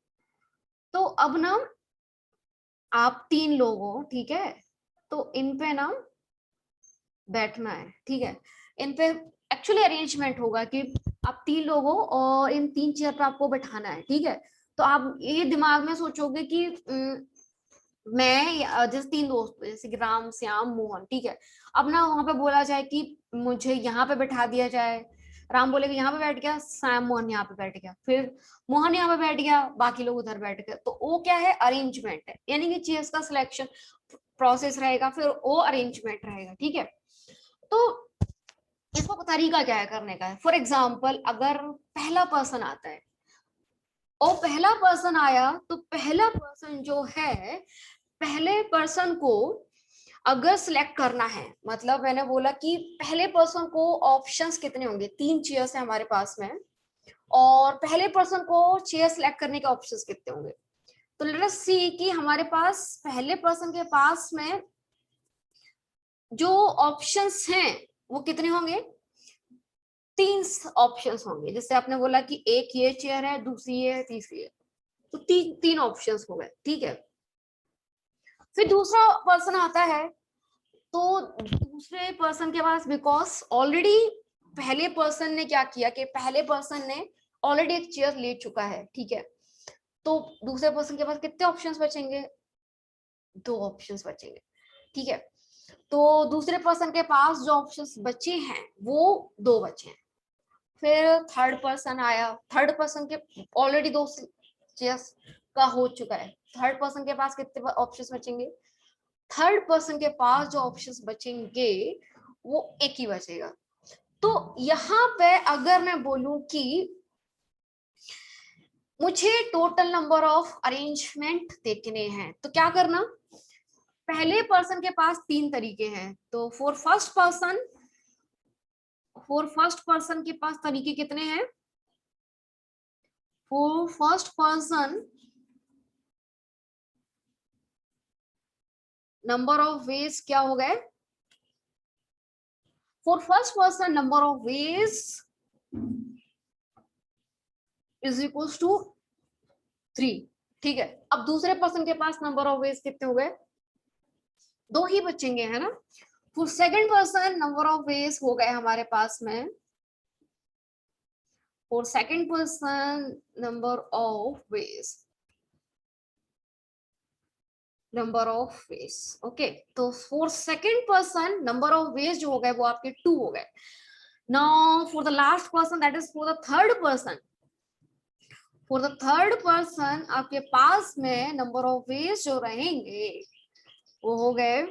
तो अब ना आप 3 लोग हो, ठीक है, तो इन पे ना बैठना है, ठीक है। इन पे एक्चुअली अरेंजमेंट होगा कि आप 3 लोग हो और इन 3 चेयर पे आपको बैठाना है, ठीक है। तो आप ये दिमाग में सोचोगे कि मैं जैसे 3 दोस्त हैं, जैसे कि राम, श्याम, मोहन, ठीक है। अब ना वहां पे बोला जाए कि मुझे यहाँ पे बैठा दिया जाए, राम बोले कि यहाँ पे बैठ गया, श्याम मोहन यहाँ पे बैठ गया, फिर मोहन यहाँ पे बैठ गया, बाकी लोग उधर बैठ गए, तो वो क्या है, अरेंजमेंट है, यानी कि चेयर्स का सिलेक्शन प्रोसेस रहेगा, फिर वो अरेंजमेंट रहेगा, ठीक है। तो इसका तरीका क्या है करने का है, फॉर एग्जाम्पल अगर पहला पर्सन आता है और पहला पर्सन आया, तो पहला पर्सन जो है, पहले पर्सन को अगर सिलेक्ट करना है, मतलब मैंने बोला कि पहले पर्सन को ऑप्शंस कितने होंगे, 3 चेयर्स है हमारे पास में, और पहले पर्सन को चेयर सिलेक्ट करने के ऑप्शंस कितने होंगे। तो लेट अस सी कि हमारे पास पहले पर्सन के पास में जो ऑप्शंस हैं वो कितने होंगे, 3 ऑप्शंस होंगे। जैसे आपने बोला कि एक ये चेयर है, दूसरी ये है, तीसरी है, तो 3 ऑप्शंस हो गए, ठीक है। फिर दूसरा पर्सन आता है, तो दूसरे पर्सन के पास, बिकॉज ऑलरेडी पहले पर्सन ने क्या किया कि पहले पर्सन ने ऑलरेडी एक चेयर ले चुका है, ठीक है। तो दूसरे पर्सन के पास कितने ऑप्शंस बचेंगे, 2 ऑप्शंस बचेंगे, ठीक है। तो दूसरे पर्सन के पास जो ऑप्शंस बचे हैं वो 2 बचे हैं। फिर थर्ड पर्सन आया, थर्ड पर्सन के ऑलरेडी 2 चेयर्स का हो चुका है, थर्ड पर्सन के पास कितने ऑप्शंस बचेंगे, थर्ड पर्सन के पास जो ऑप्शंस बचेंगे वो एक ही बचेगा। तो यहाँ पे अगर मैं बोलूं कि मुझे टोटल नंबर ऑफ अरेंजमेंट देखने हैं, तो क्या करना, पहले पर्सन के पास 3 तरीके हैं, तो फॉर फर्स्ट पर्सन के पास तरीके कितने हैं, for first person number of ways क्या हो गए, for first person number of ways is equal to 3, ठीक है। अब दूसरे पर्सन के पास नंबर ऑफ वेज कितने हो गए, 2 ही बचेंगे, है ना। For second person number of ways हो गए हमारे पास में, for second person number of ways okay. तो for second person number of ways जो हो गए वो आपके 2 हो गए। Now for the last person, that is for the third person, आपके पास में नंबर ऑफ वेज जो रहेंगे वो हो गए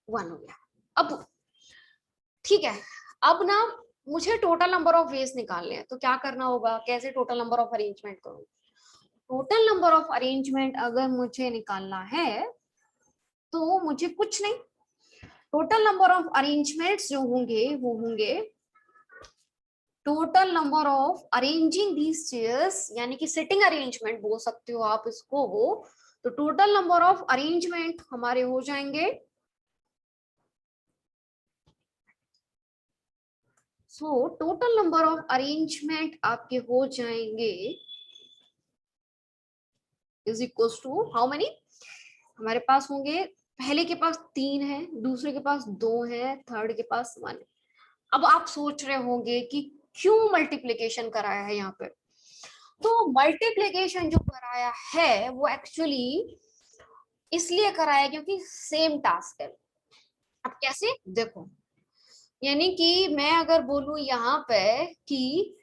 1 हो गया। अब ठीक है, अब ना मुझे टोटल नंबर ऑफ वेज निकालने हैं, तो क्या करना होगा, कैसे टोटल नंबर ऑफ अरेंजमेंट करूँ, टोटल नंबर ऑफ अरेंजमेंट अगर मुझे निकालना है तो मुझे कुछ नहीं, टोटल नंबर ऑफ अरेंजमेंट्स जो होंगे वो होंगे total number of arranging these chairs, यानी कि सिटिंग अरेंजमेंट बोल सकते हो आप इसको, तो टोटल नंबर ऑफ अरेंजमेंट हमारे हो जाएंगे, so total number of arrangement आपके हो जाएंगे is equal to how many, हमारे पास होंगे, पहले के पास 3 है, दूसरे के पास 2 है, थर्ड के पास 1 है। अब आप सोच रहे होंगे कि क्यों मल्टीप्लीकेशन कराया है यहाँ पे, तो मल्टीप्लीकेशन जो कराया है वो एक्चुअली इसलिए कराया क्योंकि सेम टास्क है। अब कैसे देखो, यानी कि मैं अगर बोलूं यहाँ पे कि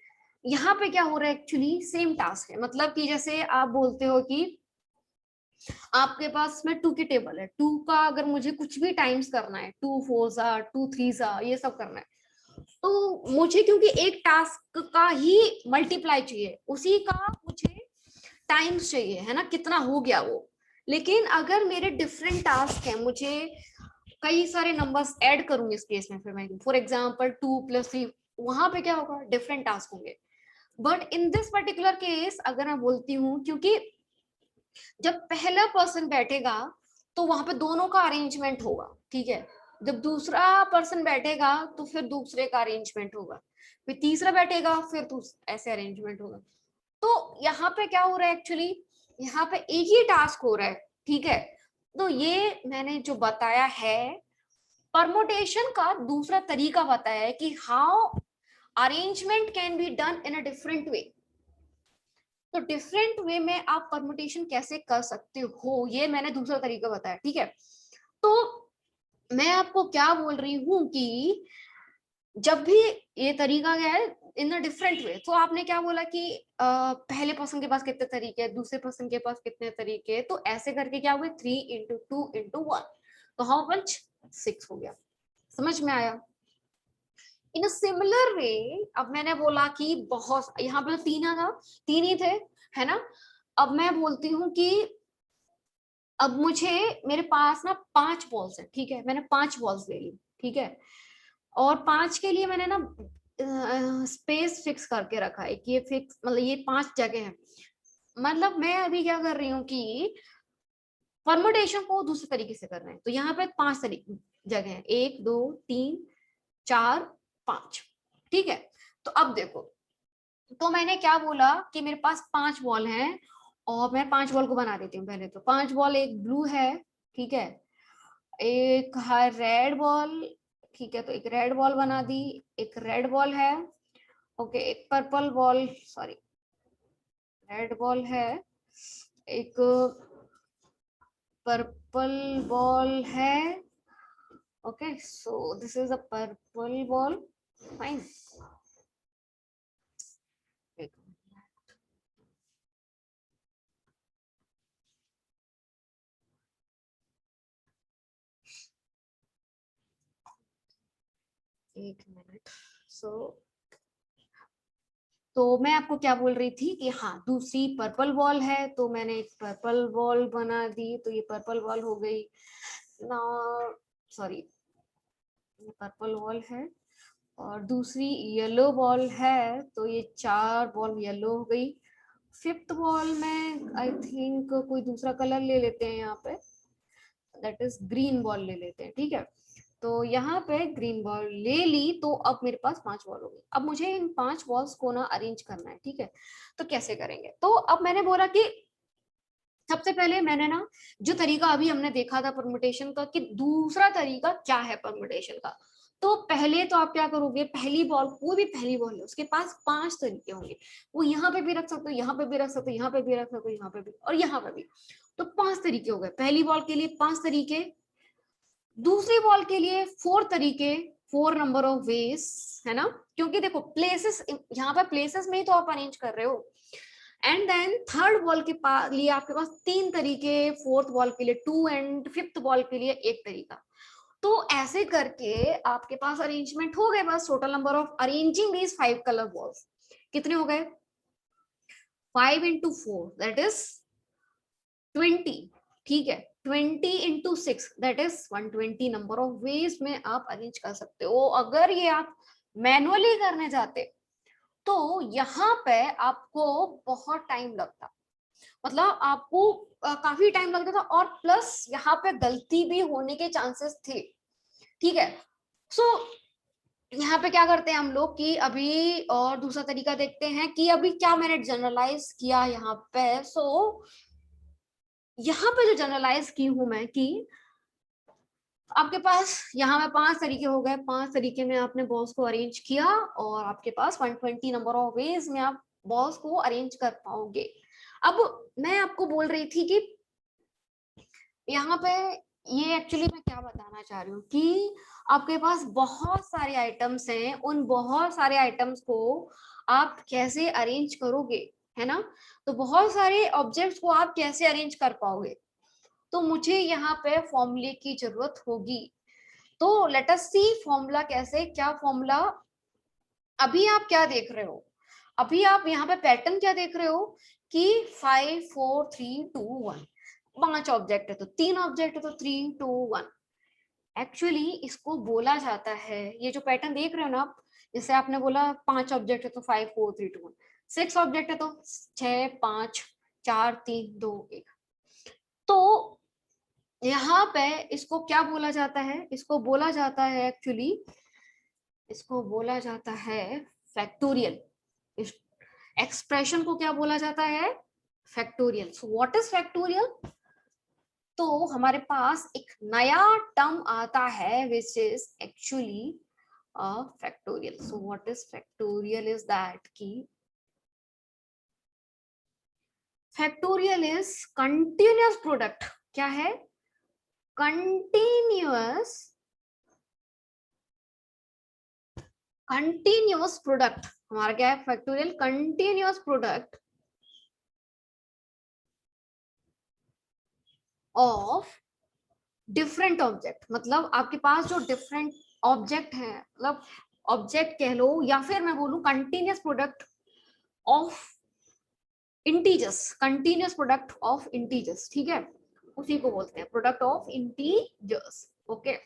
यहाँ पे क्या हो रहा है, एक्चुअली सेम टास्क है, मतलब कि जैसे आप बोलते हो कि आपके पास में 2 की टेबल है, 2 का अगर मुझे कुछ भी टाइम्स करना है, 2 4 सा 2 3 सा ये सब करना है, तो मुझे क्योंकि एक टास्क का ही मल्टीप्लाई चाहिए, उसी का मुझे टाइम्स चाहिए, है ना, कितना हो गया वो। लेकिन अगर मेरे डिफरेंट टास्क है, मुझे कई सारे नंबर्स ऐड करूंगी इस केस में, फिर मैं फॉर एग्जांपल 2 + 3, वहां पे क्या होगा, डिफरेंट टास्क होंगे। But in this particular case अगर मैं बोलती हूँ, क्योंकि जब पहला पर्सन बैठेगा तो वहां पे दोनों का अरेंजमेंट होगा, ठीक है। जब दूसरा पर्सन बैठेगा तो फिर दूसरे का अरेंजमेंट होगा, फिर तीसरा बैठेगा, फिर तो ऐसे अरेंजमेंट होगा। तो यहाँ पे क्या हो रहा है, एक्चुअली यहाँ पे एक ही टास्क हो रहा है, ठीक है। तो ये मैंने जो बताया है परमोटेशन का दूसरा तरीका बताया है कि how arrangement can be done in a different way. तो डिफरेंट वे में आप परमुटेशन कैसे कर सकते हो, ये मैंने दूसरा तरीका बताया, ठीक है। तो मैं आपको क्या बोल रही हूं कि जब भी ये तरीका क्या है इन अ डिफरेंट वे, तो आपने क्या बोला कि पहले पर्सन के पास कितने तरीके हैं, दूसरे पर्सन के पास कितने तरीके हैं, तो ऐसे करके क्या हुआ 3 into 2 into 1, तो हाउ मच 6 हो गया। समझ में आया? इन अ सिमिलर वे अब मैंने बोला कि बहुत, यहाँ पे तो तीन ही थे, है ना। अब मैं बोलती हूँ कि अब मुझे, मेरे पास ना 5 बॉल्स है, ठीक है, मैंने 5 बॉल्स ले ली, ठीक है, और 5 के लिए मैंने ना स्पेस फिक्स करके रखा है कि ये फिक्स मतलब ये 5 जगह है। मतलब मैं अभी क्या कर रही हूँ कि परमुटेशन को दूसरे तरीके से कर रहे हैं, तो यहाँ पे 5 तरीके जगह है, 1 2 3 4 5, ठीक है। तो अब देखो, तो मैंने क्या बोला कि मेरे पास 5 बॉल हैं, और मैं 5 बॉल को बना देती हूँ पहले। तो 5 बॉल, एक ब्लू है, ठीक है, एक है रेड बॉल, ठीक है, तो एक रेड बॉल बना दी, एक रेड बॉल है, ओके, एक purple ball, sorry red ball है, एक पर्पल बॉल है, okay, so this is a purple ball, fine. एक मिनट, सो तो मैं आपको क्या बोल रही थी कि हाँ दूसरी पर्पल बॉल है, तो मैंने एक पर्पल बॉल बना दी, तो ये पर्पल बॉल हो गई ना, सॉरी ये पर्पल बॉल है, और दूसरी येलो बॉल है, तो ये 4 बॉल येलो हो गई। फिफ्थ बॉल में आई थिंक कोई दूसरा कलर ले लेते हैं, यहाँ पे दैट इज ग्रीन बॉल ले लेते हैं, ठीक है। तो यहाँ पे ग्रीन बॉल ले ली, तो अब मेरे पास 5 बॉल हो गई। अब मुझे इन 5 बॉल्स को ना अरेंज करना है, ठीक है। तो कैसे करेंगे, तो अब मैंने बोला कि सबसे पहले मैंने ना जो तरीका अभी हमने देखा था परमुटेशन का, कि दूसरा तरीका क्या है परमुटेशन का, तो पहले तो आप क्या करोगे, पहली बॉल, कोई भी पहली बॉल है उसके पास 5 तरीके होंगे, वो यहाँ पे भी रख सकते हो, यहाँ पे भी रख सकते हो, यहाँ पे भी रख सकते हो, यहाँ पे भी और यहाँ पे भी, तो 5 तरीके हो गए पहली बॉल के लिए, 5 तरीके। दूसरी बॉल के लिए 4 तरीके, 4 नंबर ऑफ वेज, है ना, क्योंकि देखो प्लेसेस, यहाँ पे प्लेसेस में ही तो आप अरेंज कर रहे हो। एंड देन थर्ड बॉल के लिए आपके पास 3 तरीके, फोर्थ बॉल के लिए 2, एंड फिफ्थ बॉल के लिए 1 तरीका। तो ऐसे करके आपके पास अरेंजमेंट हो गए, बस total number of arranging these 5 colour balls कितने हो गए, 5 into 4 दैट इज 20, ठीक है, 20 into 6 that is 120 number of veg में आप अरेंज कर सकते हो। अगर ये आप मैनुअली करने जाते तो यहाँ पे आपको बहुत टाइम लगता, मतलब आपको काफी टाइम लगता था, और प्लस यहाँ पे गलती भी होने के चांसेस थे, ठीक है। सो यहाँ पे क्या करते हैं हम लोग कि अभी और दूसरा तरीका देखते हैं कि अभी क्या मैंने जनरलाइज किया यहाँ पे। सो यहाँ पे जो जनरलाइज की हूं मैं कि आपके पास यहाँ में 5 तरीके हो गए, 5 तरीके में आपने बॉल्स को अरेंज किया, और आपके पास 120 नंबर ऑफ वेज में आप बॉल्स को अरेंज कर पाओगे। अब मैं आपको बोल रही थी कि यहाँ पे ये एक्चुअली मैं क्या बताना चाह रही हूँ कि आपके पास बहुत सारे आइटम्स हैं, उन बहुत सारे आइटम्स को आप कैसे अरेंज करोगे, है ना। तो बहुत सारे ऑब्जेक्ट्स को आप कैसे अरेंज कर पाओगे, तो मुझे यहाँ पे फॉर्मूले की जरूरत होगी। तो लेट अस सी फॉर्मूला कैसे, क्या फॉर्मूला। अभी आप क्या देख रहे हो, अभी आप यहाँ पे पैटर्न क्या देख रहे हो कि 5 4 3 2 1, 5 ऑब्जेक्ट है तो 3 ऑब्जेक्ट है तो 3 2 1। एक्चुअली इसको बोला जाता है, ये जो पैटर्न देख रहे हो ना आप, जैसे आपने बोला 5 ऑब्जेक्ट है तो 5 4 3 2 1, 6 ऑब्जेक्ट है तो 6 5 4 3 2 1। तो यहाँ पे इसको क्या बोला जाता है, इसको बोला जाता है एक्चुअली, इसको बोला जाता है फैक्टोरियल। इस एक्सप्रेशन को क्या बोला जाता है, factorial. So what is factorial, तो हमारे पास एक नया टर्म आता है which is actually factorial. So what is factorial is that की फैक्टोरियल इज कंटिन्यूअस प्रोडक्ट. क्या है? Continuous product. हमारा क्या है? Factorial continuous product of different object. मतलब आपके पास जो डिफरेंट ऑब्जेक्ट है, मतलब ऑब्जेक्ट कह लो या फिर मैं बोलूं continuous product of integers. Continuous product of integers. ठीक है, उसी को बोलते हैं प्रोडक्ट ऑफ इंटीजर्स. ओके,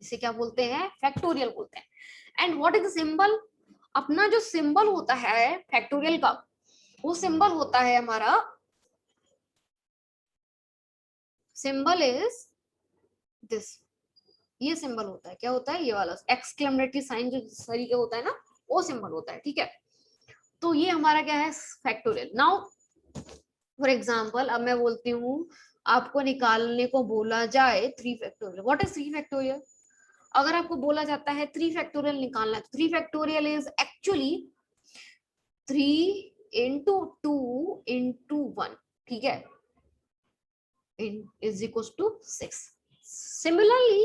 इसे क्या बोलते हैं? फैक्टोरियल बोलते हैं. And what is the symbol? अपना जो सिंबल होता है फैक्टोरियल का, वो सिंबल होता है हमारा, सिंबल इज दिस. ये सिंबल होता है. क्या होता है? ये वाला एक्सक्लेमेटरी साइन जो तरीके होता है ना, वो सिंबल होता है. ठीक है, तो ये हमारा क्या है? फैक्टोरियल. नाउ फॉर एग्जाम्पल, अब मैं बोलती हूँ आपको निकालने को बोला जाए 3 फैक्टोरियल. What is 3 factorial? अगर आपको बोला जाता है 3 फैक्टोरियल निकालना है, तो 3 factorial is actually 3 into 2 into 1. ठीक है, इज इक्वल्स टू 6. सिमिलरली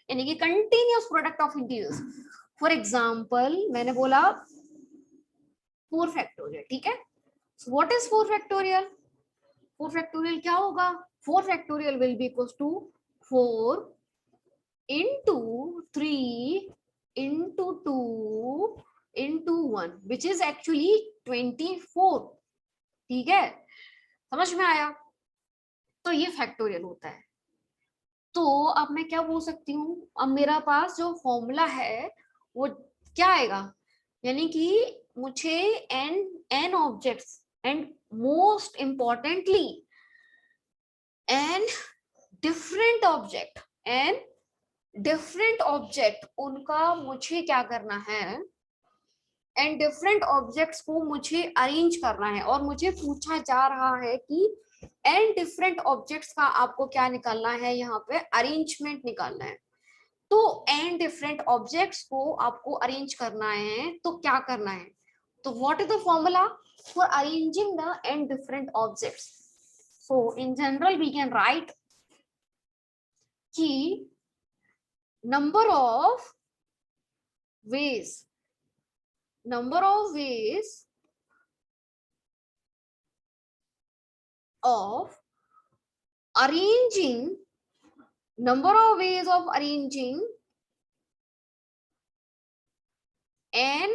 यानी कि continuous product of integers. For example मैंने बोला 4 फैक्टोरियल. ठीक है, व्हाट इज 4 फैक्टोरियल? 4 फैक्टोरियल क्या होगा? 4 factorial will be equals to 4 into 3 into 2 into 1 which is actually 24. ठीक है, समझ में आया? तो ये फैक्टोरियल होता है. तो अब मैं क्या बोल सकती हूँ? अब मेरा पास जो फॉर्मूला है वो क्या आएगा? यानी कि मुझे n objects and most importantly n different object उनका मुझे क्या करना है? एंड डिफरेंट ऑब्जेक्ट्स को मुझे अरेंज करना है. और मुझे पूछा जा रहा है कि एंड डिफरेंट ऑब्जेक्ट्स का आपको क्या निकालना है? यहाँ पे अरेंजमेंट निकालना है. तो एंड डिफरेंट ऑब्जेक्ट्स को आपको अरेंज करना है, तो क्या करना है? तो what is the formula for arranging the n different objects? So in general we can write कि number of ways of arranging n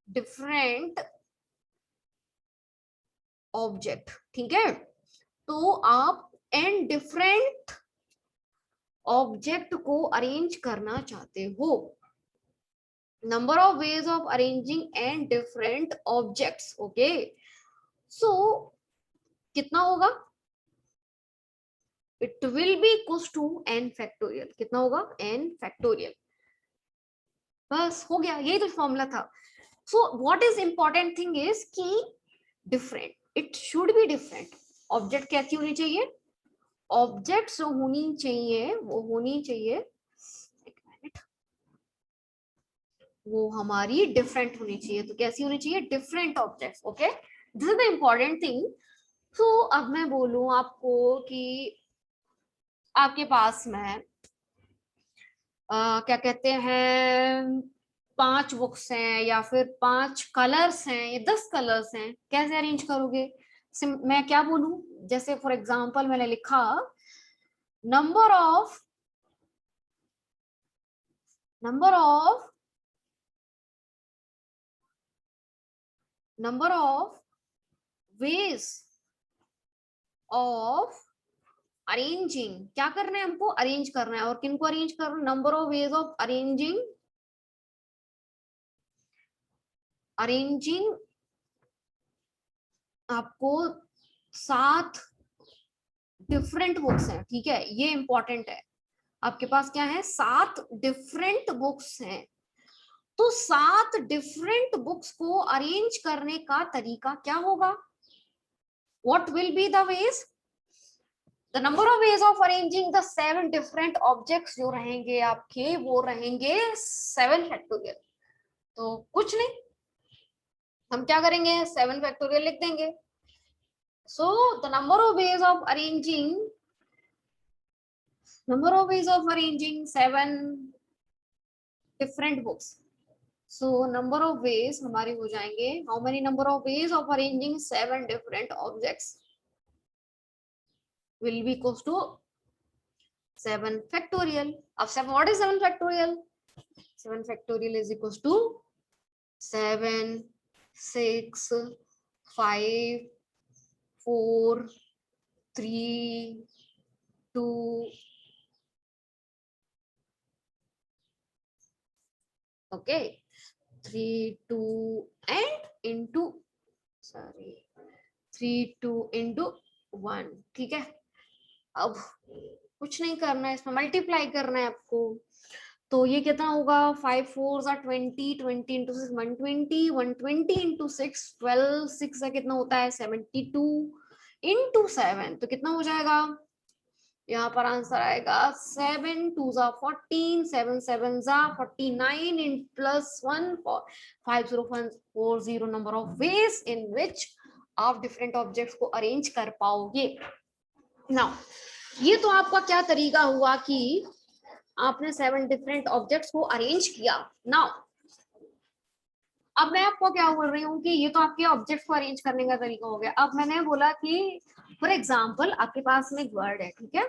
different object. ठीक है, तो आप n different ऑब्जेक्ट को अरेंज करना चाहते हो. Number of ways of arranging N different objects. Okay, so कितना होगा? It will be equals to n factorial. कितना होगा? n factorial. बस हो गया, यही तो फॉर्मूला था. So what is important thing is कि different, it should be different. Object कैसी होनी चाहिए? ऑब्जेक्ट जो होनी चाहिए वो होनी चाहिए, वो हमारी डिफरेंट होनी चाहिए. तो कैसी होनी चाहिए? Different objects. Okay, this is the important thing. तो अब मैं बोलूं आपको कि आपके पास में क्या कहते हैं 5 बुक्स हैं या फिर 5 कलर्स हैं या 10 कलर्स हैं, कैसे अरेंज करोगे? मैं क्या बोलूं? जैसे फॉर एग्जांपल मैंने लिखा number of ways of arranging. क्या करना है हमको? अरेंज करना है. और किनको अरेंज करना? Number of ways of arranging आपको 7 डिफरेंट बुक्स हैं. ठीक है, ये इंपॉर्टेंट है. आपके पास क्या है? 7 डिफरेंट बुक्स हैं. तो 7 डिफरेंट बुक्स को अरेंज करने का तरीका क्या होगा? What will be the ways? The number of ways of arranging the 7 different objects जो रहेंगे आपके, वो रहेंगे 7 फैक्टोरियल। तो कुछ नहीं, हम क्या करेंगे, 7 फैक्टोरियल लिख देंगे। So the number of ways of arranging 7 different books. So number of veg हमारे हो जाएंगे, how many number of ways of arranging 7 different objects will be equals to 7 factorial. अब 7, what is 7 factorial? 7 factorial is equals to 7, 6, 5, 4, 3, 2. Okay, 3, 2 and into, sorry, 3, 2 into 1. ठीक है, अब कुछ नहीं करना है, इसमें मल्टीप्लाई करना है आपको। तो ये कितना होगा, 5 4 20, 20 इंटू 6 120, 120 इंटू 6 12, 6 का कितना होता है 72 इंटू 7, तो कितना हो जाएगा, यहाँ पर आंसर आएगा 7 2 14, 7 7 49 in plus 1 5040 number of ways in which आप डिफरेंट ऑब्जेक्ट्स को अरेंज कर पाओगे। नाउ ये तो आपका क्या तरीका हुआ कि आपने 7 डिफरेंट ऑब्जेक्ट्स को अरेंज किया। नाउ अब मैं आपको क्या बोल रही हूँ कि ये तो आपके ऑब्जेक्ट्स को अरेंज करने का तरीका हो गया। अब मैंने बोला कि फॉर एग्जाम्पल आपके पास में एक वर्ड है, ठीक है,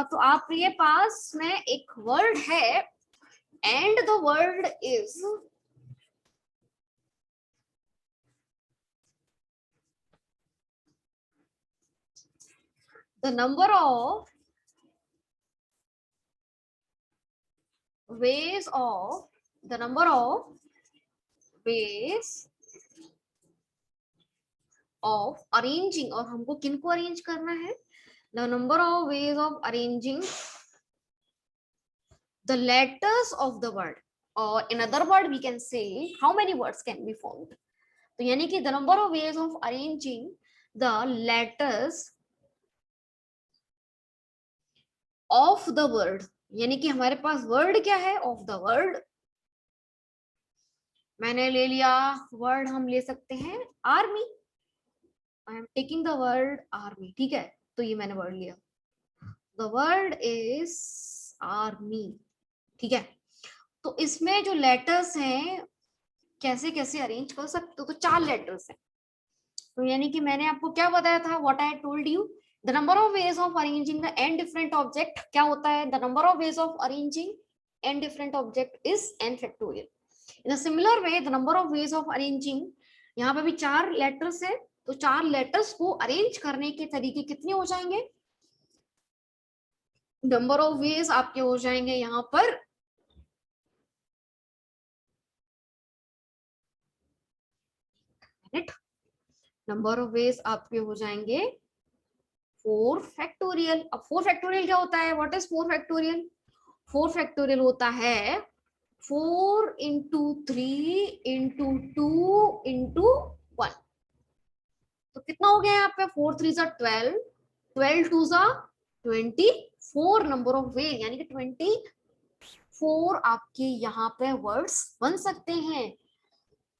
तो आपके पास में एक वर्ड है and the word is the number of ways of arranging, और हमको किनको अरेंज करना है, the number of ways of arranging the letters of the word, or in other word we can say how many words can be formed. तो यानी कि the number of ways of arranging the letters of the word, यानी कि हमारे पास word क्या है, of the word, मैंने ले लिया वर्ड, हम ले सकते हैं army, I am taking the word army, ठीक है, तो ये मैंने वर्ड लिया, द वर्ड इज आर्मी, ठीक है। तो इसमें जो लेटर्स हैं कैसे कैसे अरेंज कर सकते हो, तो 4 लेटर्स हैं। तो यानी कि मैंने आपको क्या बताया था, what I told you, the number of ways of arranging the n different object क्या होता है, the number of ways of arranging n different object is n factorial. In a similar way the number of ways of arranging, यहाँ पे भी 4 letters है, तो 4 letters को arrange करने के तरीके कितने हो जाएंगे, नंबर ऑफ वेज आपके हो जाएंगे यहाँ पर नंबर ऑफ वेज आपके हो जाएंगे 4 फैक्टोरियल। अब 4 फैक्टोरियल क्या होता है, व्हाट इज 4 फैक्टोरियल, 4 फैक्टोरियल होता है 4 इंटू 3 इंटू 2 इंटू 1, तो कितना हो गया यहाँ पे, 4 3 12, 12 2 24 नंबर ऑफ वे, यानी कि 24 आपके यहाँ पे वर्ड्स बन सकते हैं।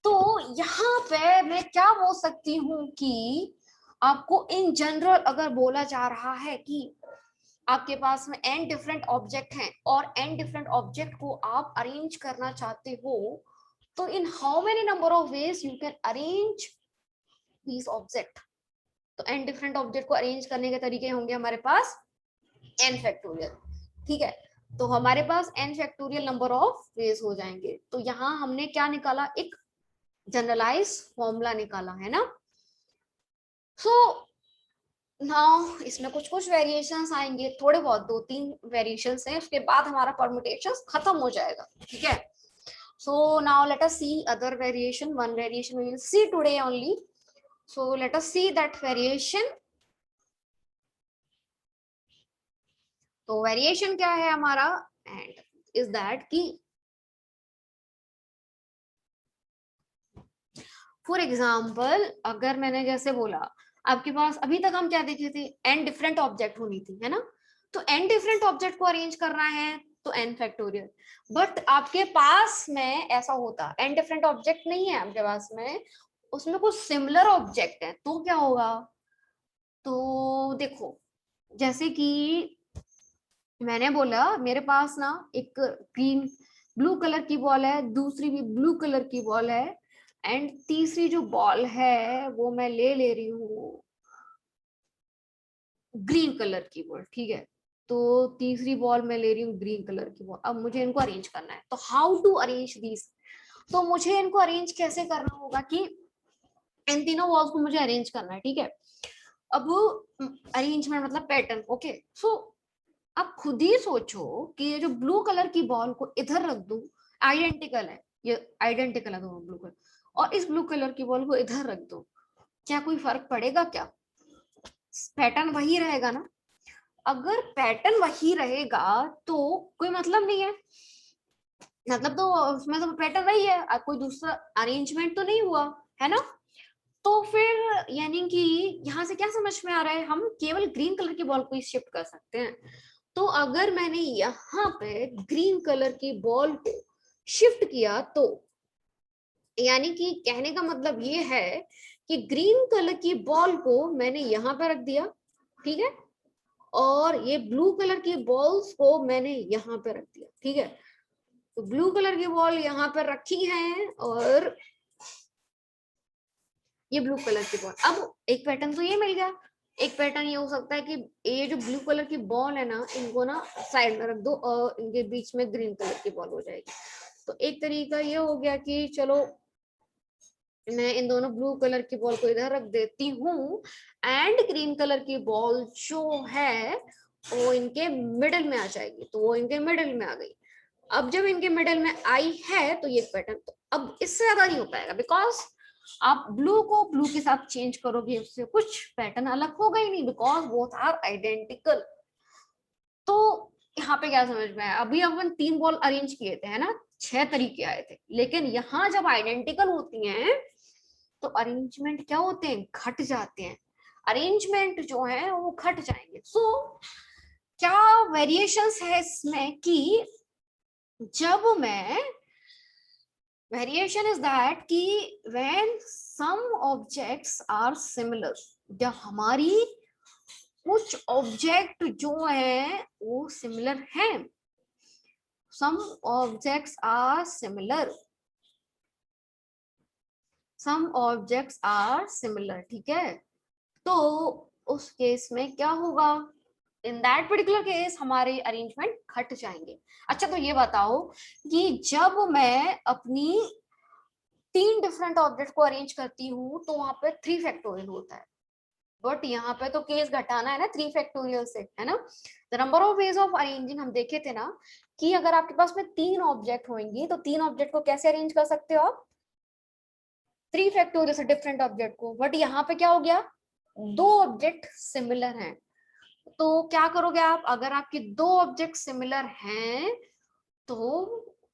तो यहाँ पे मैं क्या बोल सकती हूँ कि आपको इन जनरल अगर बोला जा रहा है कि आपके पास में n डिफरेंट ऑब्जेक्ट हैं और n डिफरेंट ऑब्जेक्ट को आप अरेंज करना चाहते हो, तो in how many number of ways you can arrange these object, तो n डिफरेंट ऑब्जेक्ट को अरेंज करने के तरीके होंगे हमारे पास n फैक्टोरियल, ठीक है। तो हमारे पास n factorial number of ways हो जाएंगे। तो यहाँ हमने क्या निकाला, एक जनरलाइज फॉर्मूला निकाला है ना। सो नाउ इसमें कुछ कुछ वेरिएशंस आएंगे, थोड़े बहुत 2-3 वेरिएशंस हैं, उसके बाद हमारा परम्यूटेशंस खत्म हो जाएगा, ठीक है। So now let us see other variation, one variation we will see today only, so let us see that variation. तो वेरिएशन क्या है हमारा, एंड इज दैट कि फॉर एग्जाम्पल अगर मैंने जैसे बोला आपके पास अभी तक हम क्या देखे थे, n डिफरेंट ऑब्जेक्ट होनी थी, है ना। तो n डिफरेंट ऑब्जेक्ट को अरेंज करना है तो n फैक्टोरियल। बट आपके पास में ऐसा होता n डिफरेंट ऑब्जेक्ट नहीं है आपके पास में, उसमें कुछ सिमिलर ऑब्जेक्ट है, तो क्या होगा। तो देखो, जैसे कि मैंने बोला मेरे पास ना एक ग्रीन ब्लू कलर की बॉल है, दूसरी भी ब्लू कलर की बॉल है, एंड तीसरी जो बॉल है वो मैं ले रही हूँ ग्रीन कलर की बॉल, ठीक है। तो तीसरी बॉल मैं ले रही हूँ ग्रीन कलर की बॉल। अब मुझे इनको अरेंज करना है, तो हाउ टू अरेंज दीज। तो मुझे इनको अरेंज कैसे करना होगा कि इन तीनों बॉल्स को मुझे अरेंज करना है, ठीक है। अब अरेंजमेंट मतलब पैटर्न, ओके। सो आप खुद ही सोचो कि ये जो ब्लू कलर की बॉल को इधर रख दूं, आइडेंटिकल है, ये आइडेंटिकल है दोनों ब्लू कलर, और इस ब्लू कलर की बॉल को इधर रख दो, क्या कोई फर्क पड़ेगा क्या। पैटर्न वही रहेगा ना। अगर पैटर्न वही रहेगा तो कोई मतलब नहीं है, मतलब तो उसमें तो पैटर्न वही है, कोई दूसरा अरेंजमेंट तो नहीं हुआ, है ना। तो फिर यानी कि यहाँ से क्या समझ में आ रहा है, हम केवल ग्रीन कलर की बॉल को ही शिफ्ट कर सकते हैं। तो अगर मैंने यहाँ पे ग्रीन कलर की बॉल को शिफ्ट किया तो यानी कि कहने का मतलब ये है कि ग्रीन कलर की बॉल को मैंने यहाँ पे रख दिया, ठीक है, और ये ब्लू कलर की बॉल्स को मैंने यहाँ पे रख दिया, ठीक है। तो ब्लू कलर की बॉल यहाँ पर रखी है और ये ब्लू कलर की बॉल। अब एक पैटर्न तो ये मिल गया। एक पैटर्न ये हो सकता है कि ये जो ब्लू कलर की बॉल है ना, इनको ना साइड में रख दो और इनके बीच में ग्रीन कलर की बॉल हो जाएगी। तो एक तरीका ये हो गया कि चलो मैं इन दोनों ब्लू कलर की बॉल को इधर रख देती हूँ, एंड ग्रीन कलर की बॉल जो है वो इनके मिडल में आ जाएगी। तो वो इनके मिडल में आ गई। अब जब इनके मिडल में आई है तो ये पैटर्न तो अब इससे ज्यादा नहीं हो पाएगा, बिकॉज आप ब्लू को ब्लू के साथ चेंज करोगे उससे कुछ पैटर्न अलग होगा ही नहीं, बिकॉज बोथ आर आइडेंटिकल। तो यहाँ पे क्या समझ में आया, अभी अपन 3 बॉल अरेंज किए थे, है ना, 6 तरीके आए थे, लेकिन यहाँ जब आइडेंटिकल होती हैं तो अरेंजमेंट क्या होते हैं, घट जाते हैं। अरेंजमेंट जो है वो घट जाएंगे। सो क्या वेरिएशंस है इसमें कि जब मैं वेरिएशन इज दैट कि when some objects are similar, जब हमारी कुछ ऑब्जेक्ट जो है वो सिमिलर हैं, some objects are similar, some objects are similar, ठीक है। तो उस केस में क्या होगा, इन दैट पर्टिकुलर केस हमारे अरेंजमेंट घट जाएंगे। अच्छा तो ये बताओ कि जब मैं अपनी 3 डिफरेंट ऑब्जेक्ट को अरेंज करती हूँ तो वहां पे 3 फैक्टोरियल होता है, बट यहाँ पे तो केस घटाना है ना 3 फैक्टोरियल से, है ना। The number of ways of arranging हम देखे थे ना कि अगर आपके पास में 3 ऑब्जेक्ट होंगी तो 3 ऑब्जेक्ट को कैसे अरेंज कर सकते हो आप, 3 फैक्टोरियल से डिफरेंट ऑब्जेक्ट को। बट यहाँ पे क्या हो गया, 2 ऑब्जेक्ट सिमिलर हैं, तो क्या करोगे आप, अगर आपके 2 ऑब्जेक्ट सिमिलर हैं तो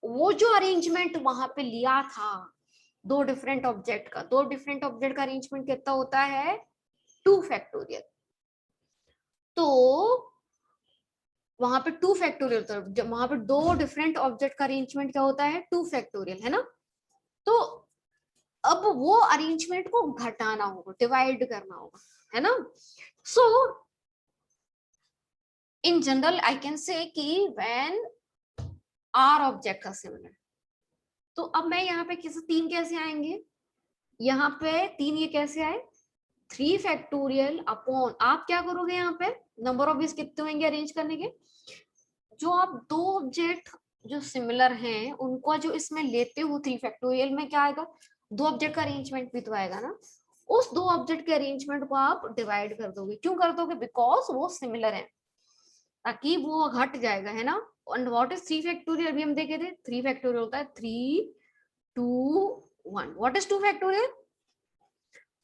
वो जो अरेंजमेंट वहां पे लिया था 2 डिफरेंट ऑब्जेक्ट का, 2 डिफरेंट ऑब्जेक्ट का अरेंजमेंट कितना होता है, 2 फैक्टोरियल। तो वहां पे 2 फैक्टोरियल होता है, जब वहां पे 2 डिफरेंट ऑब्जेक्ट का अरेंजमेंट क्या होता है, 2 फैक्टोरियल, है ना। तो अब वो अरेंजमेंट को घटाना होगा, डिवाइड करना होगा, है ना। सो in general I can say कि when are object are similar, तो अब मैं यहाँ पे किसी 3 कैसे आएंगे, यहाँ पे 3 ये कैसे आए, 3 फैक्टोरियल अपॉन, आप क्या करोगे यहाँ पे नंबर ऑफ वेज कितने होंगे अरेंज करने के, जो आप 2 ऑब्जेक्ट जो सिमिलर हैं उनको जो इसमें लेते हो 3 फैक्टोरियल में क्या आएगा, 2 ऑब्जेक्ट का अरेंजमेंट भी तो आएगा ना। उस 2 ऑब्जेक्ट के अरेंजमेंट को आप डिवाइड कर दोगे, क्यों कर दोगे, बिकॉज वो सिमिलर है, ताकि वो घट जाएगा, है ना। एंड व्हाट इज 3 फैक्टोरियल, अभी हम देखे थे 3 फैक्टोरियल होता है 3 2 1। व्हाट इज 2 फैक्टोरियल,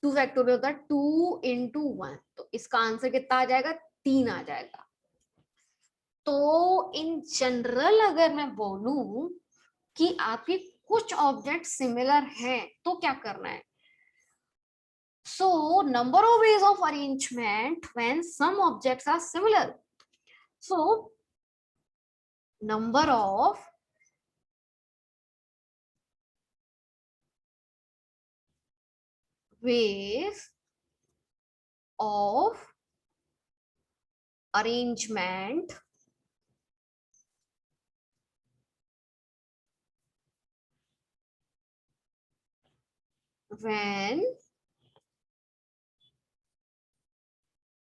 2 फैक्टोरियल होता है 2 into 1, तो इसका आंसर कितना आ जाएगा, 3 आ जाएगा। तो इन जनरल अगर मैं बोलूं कि आपके कुछ ऑब्जेक्ट सिमिलर हैं तो क्या करना है, So number of ways of arrangement when some objects are similar. So number of ways of arrangement when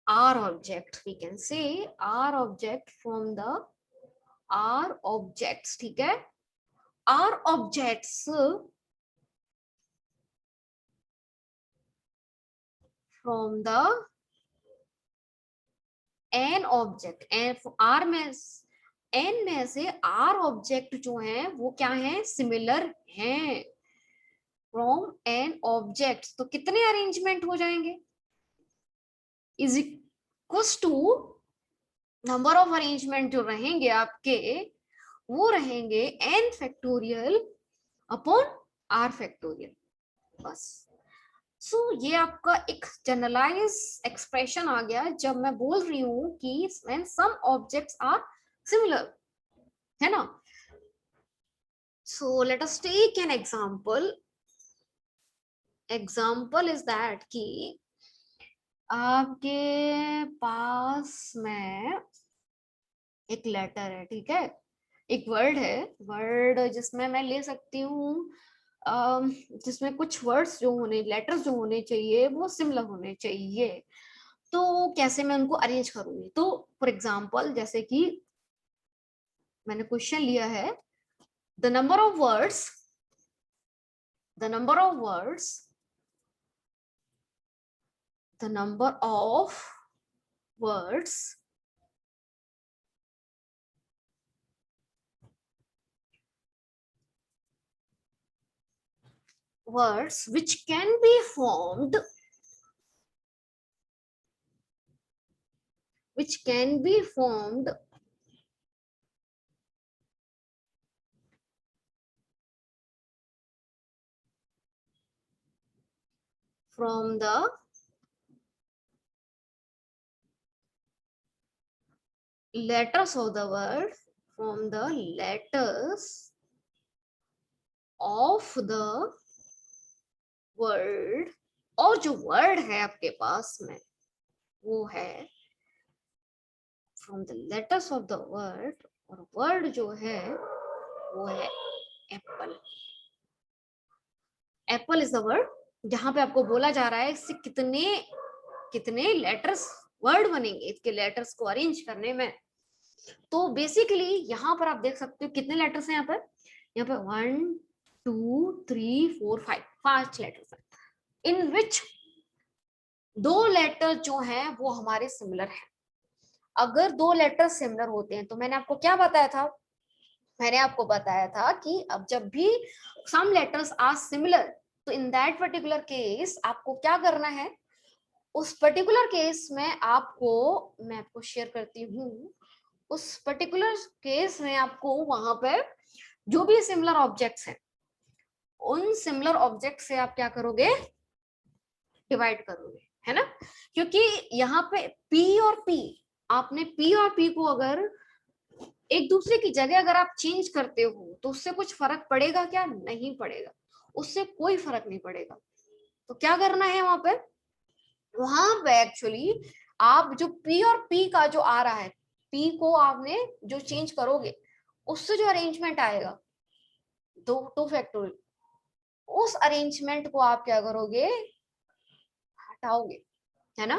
R object, we can say R object from the R objects, ठीक है, R objects from the N object, R में N में से R object जो है वो क्या है, सिमिलर हैं फ्रॉम N objects, तो कितने अरेंजमेंट हो जाएंगे, is equals to number of arrangement जो रहेंगे आपके वो रहेंगे n factorial upon r factorial, बस। सो ये आपका एक जनरलाइज एक्सप्रेशन आ गया जब मैं बोल रही हूं कि when some objects are similar, है ना। So let us take an example. Example is that कि आपके पास में एक लेटर है, ठीक है, एक वर्ड है, वर्ड जिसमें मैं ले सकती हूँ जिसमें कुछ वर्ड्स जो होने, लेटर्स जो होने चाहिए वो सिमिलर होने चाहिए, तो कैसे मैं उनको अरेंज करूंगी। तो फॉर एग्जांपल जैसे कि मैंने क्वेश्चन लिया है, the number of words, the number of words, the number of words words which can be formed, which can be formed from the letters of the word, from the letters of the word, और जो word है आपके पास में वो है from the letters of the word, और word जो है वो है Apple. Apple is the word, जहां पे आपको बोला जा रहा है इससे कितने कितने लेटर्स वर्ड बनेंगे, इसके लेटर्स को अरेंज करने में। तो बेसिकली यहाँ पर आप देख सकते हो कितने लेटर्स हैं यहाँ पर 1 2 3 4 5, 5 लेटर्स हैं, इन विच 2 लेटर जो हैं वो हमारे सिमिलर हैं। अगर 2 लेटर सिमिलर होते हैं तो मैंने आपको क्या बताया था, मैंने आपको बताया था कि अब जब भी सम लेटर्स आर सिमिलर तो इन दैट पर्टिकुलर केस आपको क्या करना है, उस पर्टिकुलर केस में आपको, मैं आपको शेयर करती हूँ, उस पर्टिकुलर केस में आपको वहां पर जो भी सिमिलर ऑब्जेक्ट्स हैं उन सिमिलर ऑब्जेक्ट से आप क्या करोगे, डिवाइड करोगे, है ना। क्योंकि यहाँ पे P और P, आपने P और P को अगर एक दूसरे की जगह अगर आप चेंज करते हो तो उससे कुछ फर्क पड़ेगा क्या, नहीं पड़ेगा, उससे कोई फर्क नहीं पड़ेगा। तो क्या करना है वहां पे एक्चुअली आप जो P और P का जो आ रहा है, P को आपने जो चेंज करोगे उससे जो अरेंजमेंट आएगा 2 फैक्टोरियल, उस अरेंजमेंट को आप क्या करोगे, हटाओगे, है ना।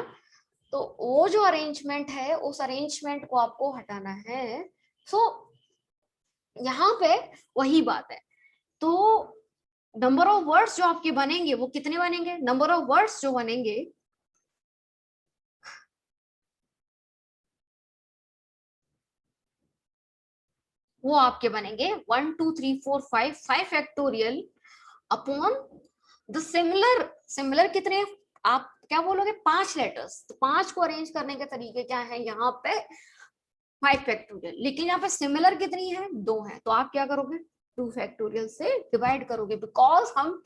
तो वो जो अरेंजमेंट है उस अरेंजमेंट को आपको हटाना है। सो यहाँ पे वही बात है। तो नंबर ऑफ वर्ड्स जो आपके बनेंगे वो कितने बनेंगे, नंबर ऑफ वर्ड्स जो बनेंगे वो आपके बनेंगे 1 2 3 4 5 factorial upon the similar, similar कितने, आप क्या बोलोगे 5 लेटर्स, तो 5 को अरेंज करने के तरीके क्या है, यहाँ पे 5 फैक्टोरियल, लेकिन यहाँ पे सिमिलर कितनी है, 2 है, तो आप क्या करोगे 2 फैक्टोरियल से डिवाइड करोगे, बिकॉज हम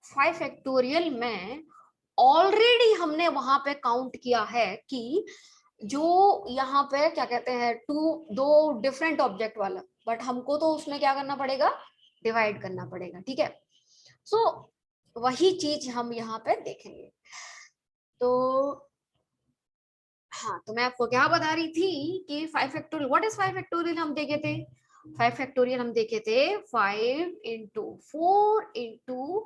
5 फैक्टोरियल में ऑलरेडी हमने वहां पे काउंट किया है कि जो यहाँ पे क्या कहते हैं दो डिफरेंट ऑब्जेक्ट वाला, बट हमको तो उसमें क्या करना पड़ेगा, डिवाइड करना पड़ेगा, ठीक है। सो वही चीज हम यहाँ पे देखेंगे। तो हाँ, तो मैं आपको क्या बता रही थी कि 5 फैक्टोरियल, व्हाट इज 5 फैक्टोरियल हम देखे थे, 5 फैक्टोरियल हम देखे थे 5 into 4 into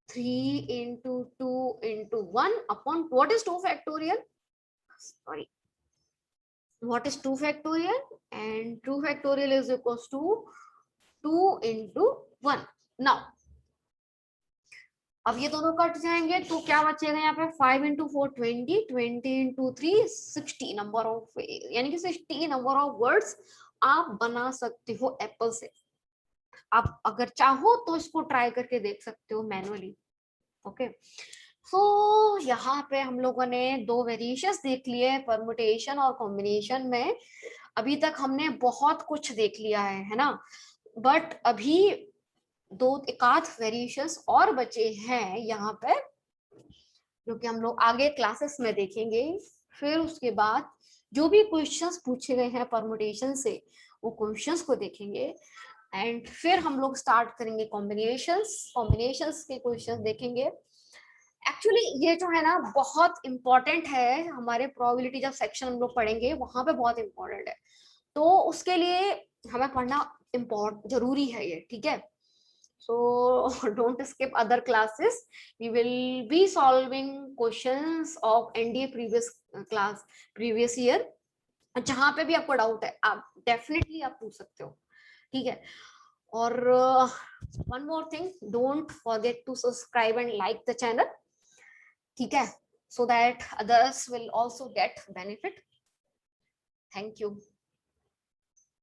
3 into 2 into 1 upon what is 2 factorial, sorry, what is 2 factorial, and 2 factorial is equals to 2 into 1. now अब ये दोनों कट जाएंगे तो क्या बचेगा यहाँ पे, 5 into 4 20, 20 into 3 60 नंबर ऑफ, यानी कि 60 नंबर ऑफ वर्ड्स आप बना सकते हो एप्पल से। आप अगर चाहो तो इसको ट्राई करके देख सकते हो मैनुअली। ओके, सो यहाँ पे हम लोगों ने दो वेरिएशंस देख लिए परमुटेशन और कॉम्बिनेशन में। अभी तक हमने बहुत कुछ देख लिया है ना, बट अभी दो एकाध वेरिएशंस और बचे हैं यहाँ पे, जो कि हम लोग आगे क्लासेस में देखेंगे। फिर उसके बाद जो भी क्वेश्चंस पूछे गए हैं परमुटेशन से, वो क्वेश्चंस को देखेंगे, एंड फिर हम लोग स्टार्ट करेंगे कॉम्बिनेशंस के क्वेश्चंस देखेंगे। एक्चुअली ये जो है ना बहुत इंपॉर्टेंट है, हमारे प्रोबेबिलिटी जब सेक्शन हम लोग पढ़ेंगे वहां पे बहुत इंपॉर्टेंट है, तो उसके लिए हमें पढ़ना जरूरी है ये, ठीक है। So don't skip other classes. We will be solving questions of NDA previous year. जहां पे भी आपको डाउट है आप डेफिनेटली आप पूछ सकते हो, ठीक है। और one more thing, don't forget to subscribe and like the channel, ठीक है, so that others will also get benefit. Thank you.